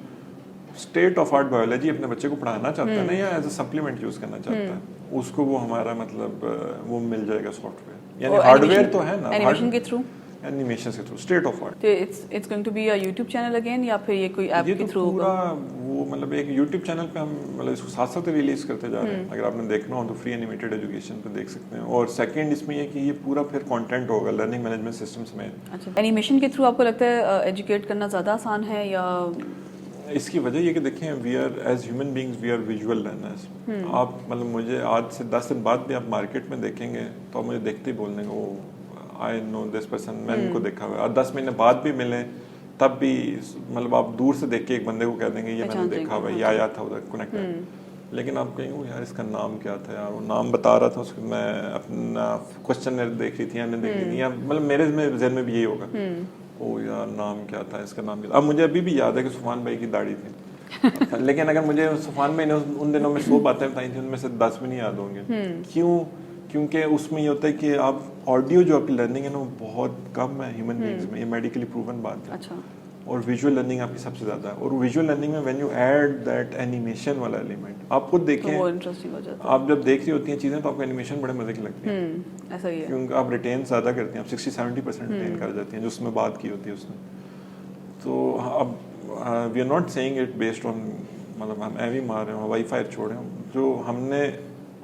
S2: state of art biology اپنے بچے کو پڑھانا چاہتا ہے نا, یا ایز اے سپلیمنٹ یوز کرنا چاہتا ہے, اس کو وہ ہمارا مطلب وہ مل جائے گا سافٹ ویئر, یعنی ہارڈ ویئر تو ہے نا, اینیمیشن کے تھرو, اینیمیشن کے through state of art. It's going to be a YouTube channel again, یا پھر یہ کوئی ایپ کے تھرو ہوگا؟ وہ مطلب ایک یوٹیوب چینل پہ ہم مطلب اس کو ساتھ ساتھ ریلیز کرتے جا رہے ہیں. اگر آپ نے دیکھنا ہو تو فری اینیمیٹڈ ایجوکیشن پہ دیکھ سکتے ہیں. اور سیکنڈ اس میں یہ کہ یہ پورا پھر کانٹینٹ ہوگا لرننگ مینجمنٹ سسٹمس میں. اچھا, اینیمیشن کے تھرو آپ کو لگتا ہے ایجوکیٹ کرنا زیادہ آسان ہے یا اس کی وجہ یہ کہ دیکھیں we are as human beings we are visual learners. آپ مطلب مجھے آج سے 10 دن بعد بھی آپ مارکیٹ میں دیکھیں گے تو آپ مجھے دیکھتے ہی بول دیں گے او آئی نو دس پرسن, میں ان کو دیکھا ہوا ہے. اور 10 مہینے بعد بھی ملیں تب بھی مطلب آپ دور سے دیکھ کے ایک بندے کو کہہ دیں گے یہ میں نے دیکھا ہوا ہے, یہ آیا تھا ادھر کنیکٹ ہے. لیکن آپ کہیں گے یار اس کا نام کیا تھا یار, وہ نام بتا رہا تھا اس کو, میں اپنا کوشچن دیکھ رہی تھی یا نہیں دیکھ رہی تھی, یا مطلب میرے ذہن میں بھی یہی ہوگا او یار نام کیا تھا اس کا, نام کیا. اب مجھے ابھی بھی یاد ہے کہ سفان بھائی کی داڑھی تھی, لیکن اگر مجھے سفان بھائی نے ان دنوں میں 100 باتیں بتائی تھیں ان میں سے 10 بھی نہیں یاد ہوں گے. کیوں؟ کیونکہ اس میں یہ ہوتا ہے کہ آپ آڈیو جو آپ کی لرننگ ہے نا وہ بہت کم ہے ہیومن بینگز میں, یہ میڈیکلی پروون بات ہے. اور ویژول لرننگ آپ کی سب سے زیادہ ہے. اور ویژول لرننگ میں when you add that animation والا ایلیمنٹ, آپ خود دیکھیں آپ جب دیکھ رہی ہوتی ہیں چیزیں تو آپ کو اینیمیشن بڑے مزے کی لگتی ہیں,
S1: ایسا ہی ہے
S2: کیونکہ آپ ریٹین زیادہ کرتے ہیں, آپ 60-70% ریٹین کر جاتی ہیں جو اس میں بات کی ہوتی ہے اس نے. تو اب we are not seeing it based on مطلب ہم ایوی مار رہے ہیں وائی فائی چھوڑے ہیں, جو ہم نے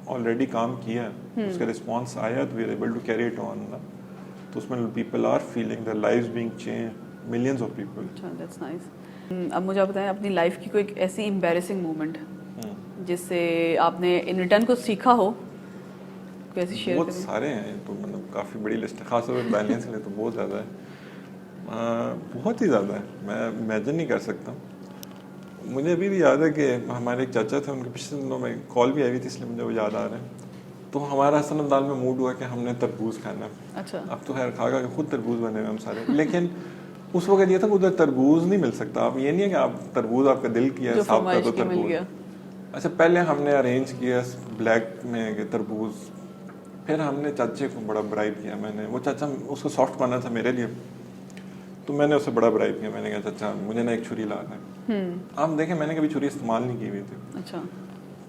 S2: آلریڈی کام کیا ہے اس کا رسپانس آیا تو we are able to carry it on. تو اس میں people are feeling their lives being change, millions of people.
S1: That's nice. اب مجھے آپ بتائیں اپنی لائف کی کوئی ایسی ایمبیرسنگ مومنٹ جس سے آپ نے ان ریٹرن کو سیکھا ہو, کوئی ایسی شیئر
S2: بہت سارے ہیں تو مطلب کافی بڑی لسٹ ہے, خاص طور پہ بیلنس کے لیے تو بہت زیادہ ہے, بہت ہی زیادہ ہے, میں امیجن نہیں کر سکتا. مجھے ابھی بھی یاد ہے کہ ہمارے ایک چاچا تھے, ان کے پچھلے دنوں میں کال بھی آئی ہوئی تھی اس لیے مجھے وہ یاد آ رہے ہیں. تو ہمارا حسن الدال میں موڈ ہوا کہ ہم نے تربوز کھانا.
S1: اچھا
S2: اب تو خیر کھا کے خود تربوز بنے ہوئے ہم سارے, لیکن اس وقت یہ تھا کہ ادھر تربوز نہیں مل سکتا. آپ یہ نہیں ہے کہ آپ تربوز آپ کا دل کیا ہے صاحب کا تو تربوز. اچھا پہلے ہم نے ارینج کیا بلیک میں کہ تربوز, پھر ہم نے چاچے کو بڑا برائب کیا. میں نے وہ چاچا اس کو سافٹ بنانا تھا میرے لیے, تو میں نے اسے بڑا برائب کیا. میں نے کہا چاچا مجھے نا ایک چھری لا کر. آپ دیکھیں میں نے کبھی چھری استعمال نہیں کی ہوئی تھی.
S1: اچھا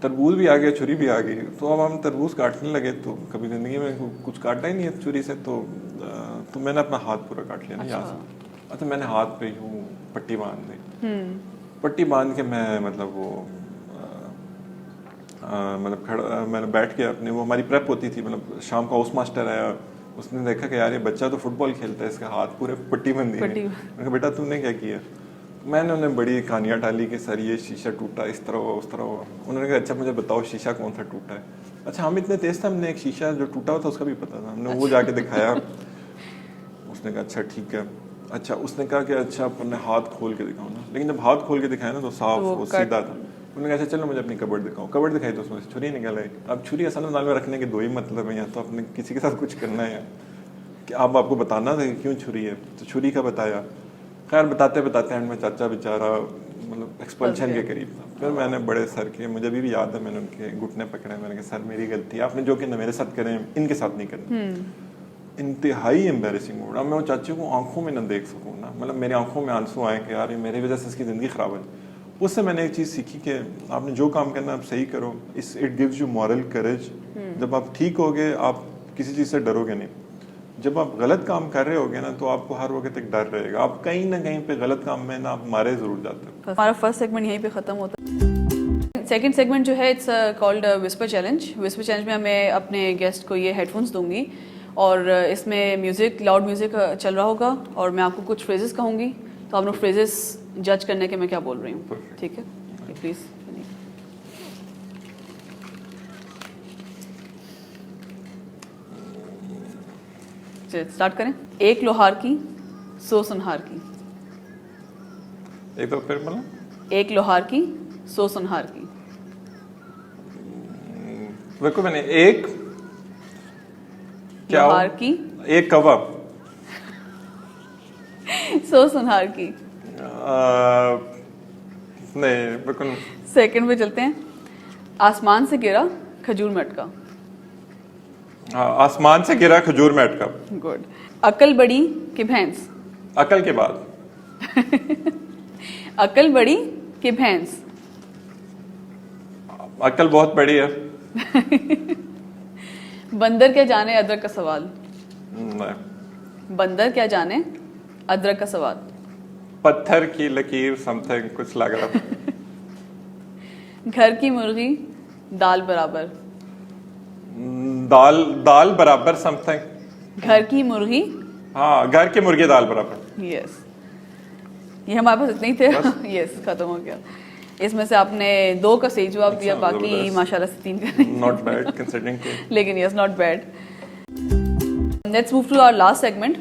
S2: تربوز بھی آ گیا, چھری بھی آ گئی. تو اب ہم تربوز کاٹنے لگے تو کبھی زندگی میں کچھ کاٹا ہی نہیں ہے چھری سے, تو میں نے اپنا ہاتھ پورا کاٹ لیا نا یہاں سے. اچھا میں نے ہاتھ پہ یوں پٹی باندھ دی. پٹی باندھ کے میں مطلب وہ مطلب کھڑا میں نے بیٹھ کے اپنے, وہ ہماری پریپ ہوتی تھی, مطلب شام کا ہاؤس ماسٹر آیا, اس نے دیکھا کہ یار یہ بچہ تو فٹ بال کھیلتا ہے, اس کا ہاتھ پورے پٹی بندھی ہے. میں نے کہا بیٹا تم نے کیا کیا؟ میں نے انہیں بڑی کہانیاں ڈالی کہ سر یہ شیشہ ٹوٹا, اس طرح ہوا اس طرح ہوا. انہوں نے کہا اچھا مجھے بتاؤ شیشہ کون سا ٹوٹا ہے. اچھا ہم اتنے تیز تھے, ہم نے ایک شیشہ جو ٹوٹا ہوا تھا اس کا بھی پتا تھا, ہم نے وہ جا کے دکھایا. اس نے کہا اچھا ٹھیک ہے. اچھا اس نے کہا کہ اچھا اپنے ہاتھ کھول کے دکھاؤ نا, لیکن جب ہاتھ کھول کے دکھایا نا تو صاف وہ سیدھا تھا. انہوں نے کہا اچھا چلو مجھے اپنی کبڈ دکھاؤ. کبڈ دکھائی تو اس میں سے چھری نکل آئی. اب چھری اصل میں رکھنے کے 2 ہی مطلب ہیں, یا تو اپنے کسی کے ساتھ کچھ کرنا ہے کہ آپ کو بتانا تھا کہ کیوں چھری ہے, تو چھری کا بتایا. خیر بتاتے بتاتے اینڈ میں چاچا بیچارہ مطلب ایکسپلشن کے قریب تھا. پھر میں نے بڑے سر کے, مجھے ابھی بھی یاد ہے میں نے ان کے گھٹنے پکڑے, میں نے کہا سر میری غلطی, آپ نے جو کہ میرے ساتھ کریں ان کے ساتھ نہیں کرنا. انتہائی ایمبیرسنگ موڈ. اب میں وہ چاچے کو آنکھوں میں نہ دیکھ سکوں نا, مطلب میری آنکھوں میں آنسو آئے کہ یار میری وجہ سے اس کی زندگی خراب ہے. اس سے میں نے ایک چیز سیکھی کہ آپ نے جو کام کرنا آپ صحیح کرو. It gives you moral courage. جب آپ ٹھیک ہوگے آپ کسی چیز سے ڈرو گے نہیں. جب آپ غلط کام کر رہے ہوگے نا تو آپ کو ہر وقت ایک ڈر رہے گا, آپ کہیں نہ کہیں پہ غلط کام میں نا آپ مارے ضرور جاتے ہیں.
S1: ہمارا فرسٹ سیگمنٹ یہیں پہ ختم ہوتا ہے. سیکنڈ سیگمنٹ جو ہے it's called whisper challenge. Whisper challenge میں میں اپنے گیسٹ کو یہ ہیڈ فونس دوں گی اور اس میں میوزک, لاؤڈ میوزک چل رہا ہوگا اور میں آپ کو کچھ فریزز کہوں گی, تو آپ لوگ فریزز جج کرنے کے میں کیا بول رہی ہوں. ٹھیک ہے پلیز اسٹارٹ کریں. ایک لوہار کی 100 سنہار کی.
S2: ایک تو پھر مطلب
S1: ایک لوہار کی 100 سنہار کی.
S2: دیکھو میں نے ایک
S1: لوہار کی
S2: ایک کوا
S1: 100 سنہار کی.
S2: نہیں بالکل.
S1: سیکنڈ پہ چلتے ہیں. آسمان سے گرا کھجور میں اٹکا.
S2: آسمان سے گرا کھجور میں اٹکا.
S1: گڈ. عقل بڑی کہ بھینس.
S2: عقل کے بعد
S1: عقل بڑی کہ بھینس.
S2: عقل بہت بڑی ہے.
S1: بندر کیا جانے ادرک کا سوال.
S2: نہیں.
S1: بندر کیا جانے ادرک کا سوال.
S2: پتھر کی لکیر سم تھنگ کچھ لگ رہا.
S1: گھر کی مرغی دال برابر.
S2: دال برابر سم تھنگ.
S1: گھر کی مرغی,
S2: ہاں گھر کی مرغی دال برابر.
S1: یس. یہ ہمارے پاس اتنے ہی تھے. یس ختم ہو گیا. اس میں سے آپ نے 2 کا صحیح جواب دیا, باقی ماشاءاللہ سے 3 کا.
S2: Not bad considering.
S1: لیکن yes not bad. Let's move to our last segment.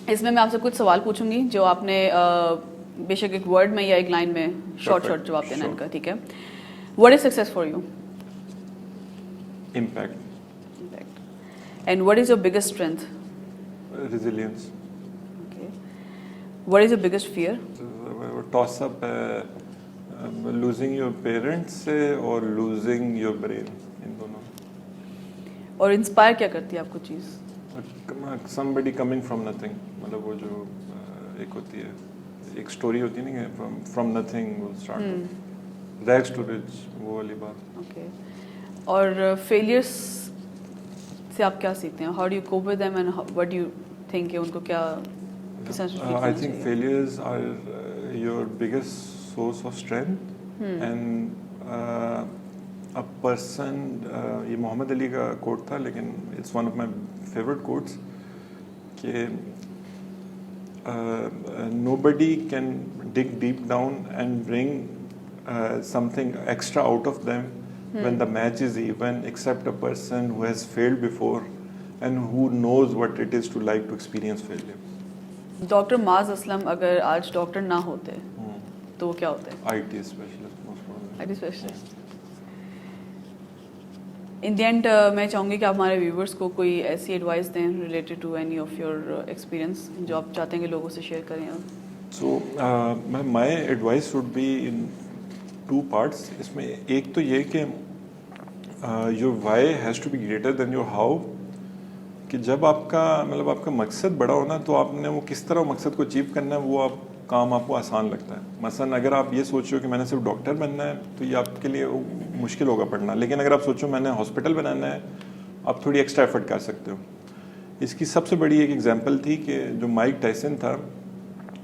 S1: اس میں آپ سے کچھ سوال پوچھوں گی جو آپ نے بے شک ایک ورڈ میں یا ایک لائن میں شارٹ جواب دینا ان کا, ٹھیک ہے. What is success for you?
S2: Impact.
S1: And what is your biggest strength?
S2: Resilience.
S1: Okay. What is your biggest fear?
S2: Toss up losing your parents سے اور لوزنگ یور برین, ان دونوں.
S1: اور انسپائر کیا کرتی ہے آپ کو چیز؟
S2: somebody coming from nothing, مطلب وہ جو ایک ہوتی ہے, ایک اسٹوری ہوتی ہے نا کہ from nothing will start rags to rich, وہ والی بات.
S1: اوکے. اور فیلیئرس سے آپ کیا سیکھتے ہیں؟ how do you cope with them and what do you think کہ ان کو کیا کس طرح سے ٹریٹ کرنا چاہیے؟
S2: I think failures are your biggest source of strength and a person, یہ محمد علی کا کوٹ تھا لیکن it's one of my favorite quotes کہ nobody can dig deep down and bring something extra out of them when the match is even, except a person who has failed before and who knows what it is to like to experience failure.
S1: Doctor Muaz Aslam اگر آج doctor نہ ہوتے تو وہ کیا ہوتے ہیں؟
S2: IT specialist, most probably.
S1: IT specialist. In the end میں چاہوں گی کہ آپ ہمارے ویورس کو کوئی ایسی ایڈوائس دیں related to any of your experience جو آپ چاہتے ہیں کہ لوگوں سے شیئر کریں.
S2: So my advice would be in 2 parts. اس میں ایک تو یہ کہ your why has to be greater than your how, کہ جب آپ کا مطلب آپ کا مقصد بڑا ہونا تو آپ نے وہ کس طرح مقصد کو اچیو کرنا ہے وہ کام آپ کو آسان لگتا ہے. مثلاً اگر آپ یہ سوچو کہ میں نے صرف ڈاکٹر بننا ہے تو یہ آپ کے لیے مشکل ہوگا پڑھنا, لیکن اگر آپ سوچو میں نے ہاسپٹل بنانا ہے آپ تھوڑی ایکسٹرا ایفرٹ کر سکتے ہو. اس کی سب سے بڑی ایک ایگزامپل تھی کہ جو مائک ٹائسن تھا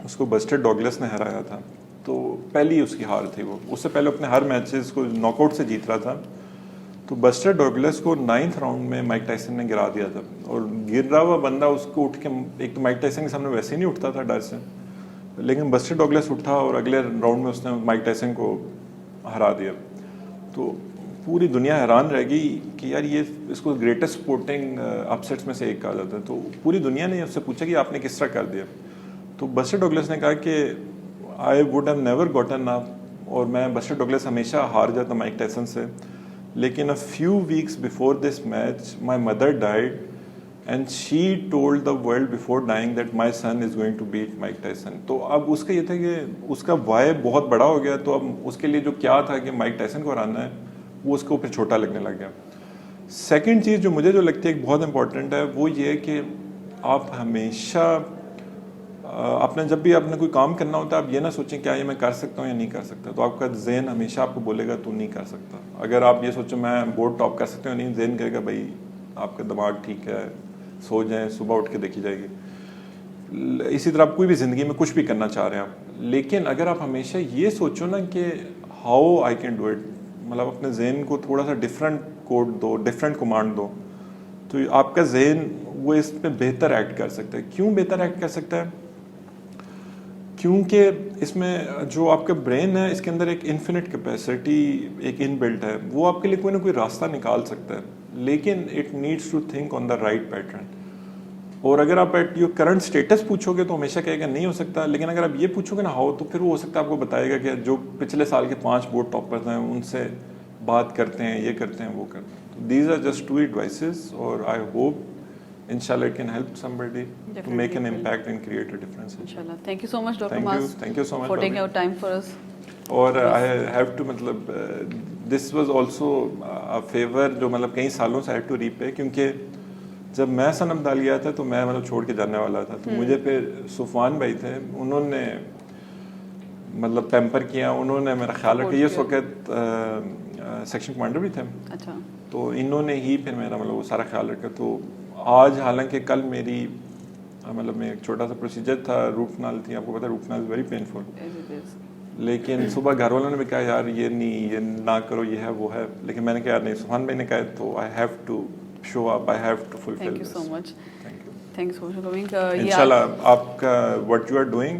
S2: اس کو بسٹر ڈوگلس نے ہرایا تھا, تو پہلی اس کی ہار تھی. وہ اس سے پہلے اپنے ہر میچز کو ناک آؤٹ سے جیت رہا تھا. تو بسٹر ڈوگلس کو 9th راؤنڈ میں مائک ٹائسن نے گرا دیا تھا, اور گر رہا ہوا بندہ اس کو اٹھ کے, ایک تو مائک ٹائسن کے سامنے ویسے ہی نہیں اٹھتا تھا ڈر سے, لیکن بسٹر ڈوگلس اٹھا اور اگلے راؤنڈ میں اس نے مائک ٹائسن کو ہرا دیا. تو پوری دنیا حیران رہ گئی کہ یار یہ اس کو گریٹسٹ سپورٹنگ اپسیٹس میں سے ایک کہا جاتا ہے. تو پوری دنیا نے اس سے پوچھا کہ آپ نے کس طرح کر دیا. تو بسٹر ڈوگلس نے کہا کہ I would have never gotten up, اور میں بسٹر ڈوگلس ہمیشہ ہار جاتا مائک ٹائسن سے, لیکن a few weeks before this match my mother died and she told the world before dying that my son is going to beat Mike Tyson. تو اب اس کا یہ تھا کہ اس کا وائے بہت بڑا ہو گیا, تو اب اس کے لیے جو کیا تھا کہ مائک ٹائسن کو ہرانا ہے وہ اس کو پھر چھوٹا لگنے لگ گیا. سیکنڈ چیز جو مجھے جو لگتی ہے ایک بہت امپورٹنٹ ہے وہ یہ کہ آپ ہمیشہ آپ نے جب بھی آپ نے کوئی کام کرنا ہوتا ہے آپ یہ نہ سوچیں کیا یہ میں کر سکتا ہوں یا نہیں کر سکتا. تو آپ کا ذہن ہمیشہ آپ کو بولے گا تو نہیں کر سکتا. اگر آپ یہ سوچو میں بورڈ ٹاپ کر سکتا ہوں نہیں, ذہن کہے گا بھائی آپ کا دماغ ٹھیک ہے, سو جائیں, صبح اٹھ کے دیکھی جائے گی. اسی طرح آپ کوئی بھی زندگی میں کچھ بھی کرنا چاہ رہے ہیں آپ, لیکن اگر آپ ہمیشہ یہ سوچو نا کہ how I can do it, مطلب اپنے ذہن کو تھوڑا سا ڈفرینٹ کوڈ دو, ڈفرینٹ کمانڈ دو, تو آپ کا ذہن وہ اس پہ بہتر ایکٹ کر سکتا ہے. کیوں بہتر ایکٹ کر سکتا ہے؟ کیونکہ اس میں جو آپ کا برین ہے اس کے اندر ایک انفینٹ کیپیسٹی ایک ان بلٹ ہے, وہ آپ کے لیے کوئی نہ کوئی راستہ نکال سکتا ہے, لیکن it needs to think on the right pattern. اور اگر آپ ایٹ یور کرنٹ اسٹیٹس پوچھو گے تو ہمیشہ کہے گا نہیں ہو سکتا, لیکن اگر آپ یہ پوچھو گے نا ہاؤ, تو پھر وہ ہو سکتا ہے آپ کو بتائے گا کہ جو پچھلے سال کے 5 بورڈ ٹاپرز ہیں ان سے بات کرتے ہیں, یہ کرتے ہیں, وہ کرتے ہیں. دیز آر جسٹ 2 ایڈوائسز, اور I hope inshallah it can help somebody to make an impact and create a difference.
S1: Inshallah. Thank you so much Dr. Maaz.
S2: Thank you so much
S1: for taking out time for us.
S2: اور I have to مطلب this was also a favor جو مطلب کئی سالوں سے I had to repay, کیونکہ جب میں سنم ڈال گیا تھا تو میں مطلب چھوڑ کے جانے والا تھا, تو مجھے پھر صفوان بھائی تھے, انہوں نے مطلب پیمپر کیا, انہوں نے میرا خیال رکھا. یہ اس وقت سیکشن کمانڈر بھی تھے,
S1: اچھا,
S2: تو انہوں نے ہی پھر میرا مطلب وہ سارا خیال رکھا. تو آج حالانکہ کل میری مطلب میں ایک چھوٹا سا پروسیجر تھا, روٹ کنال تھی, آپ کو پتا ہے root canal is very painful, لیکن صبح گھر والوں نے بھی کہا یار یہ نہیں, یہ نہ کرو, یہ ہے وہ ہے, لیکن میں نے کہا یار نہیں, سبحان بھائی نے کہا تو I have to show up, I have to fulfil.
S1: Thank you so much. Thank you so much for coming.
S2: انشاءاللہ آپ کا وٹ یو آر ڈوئنگ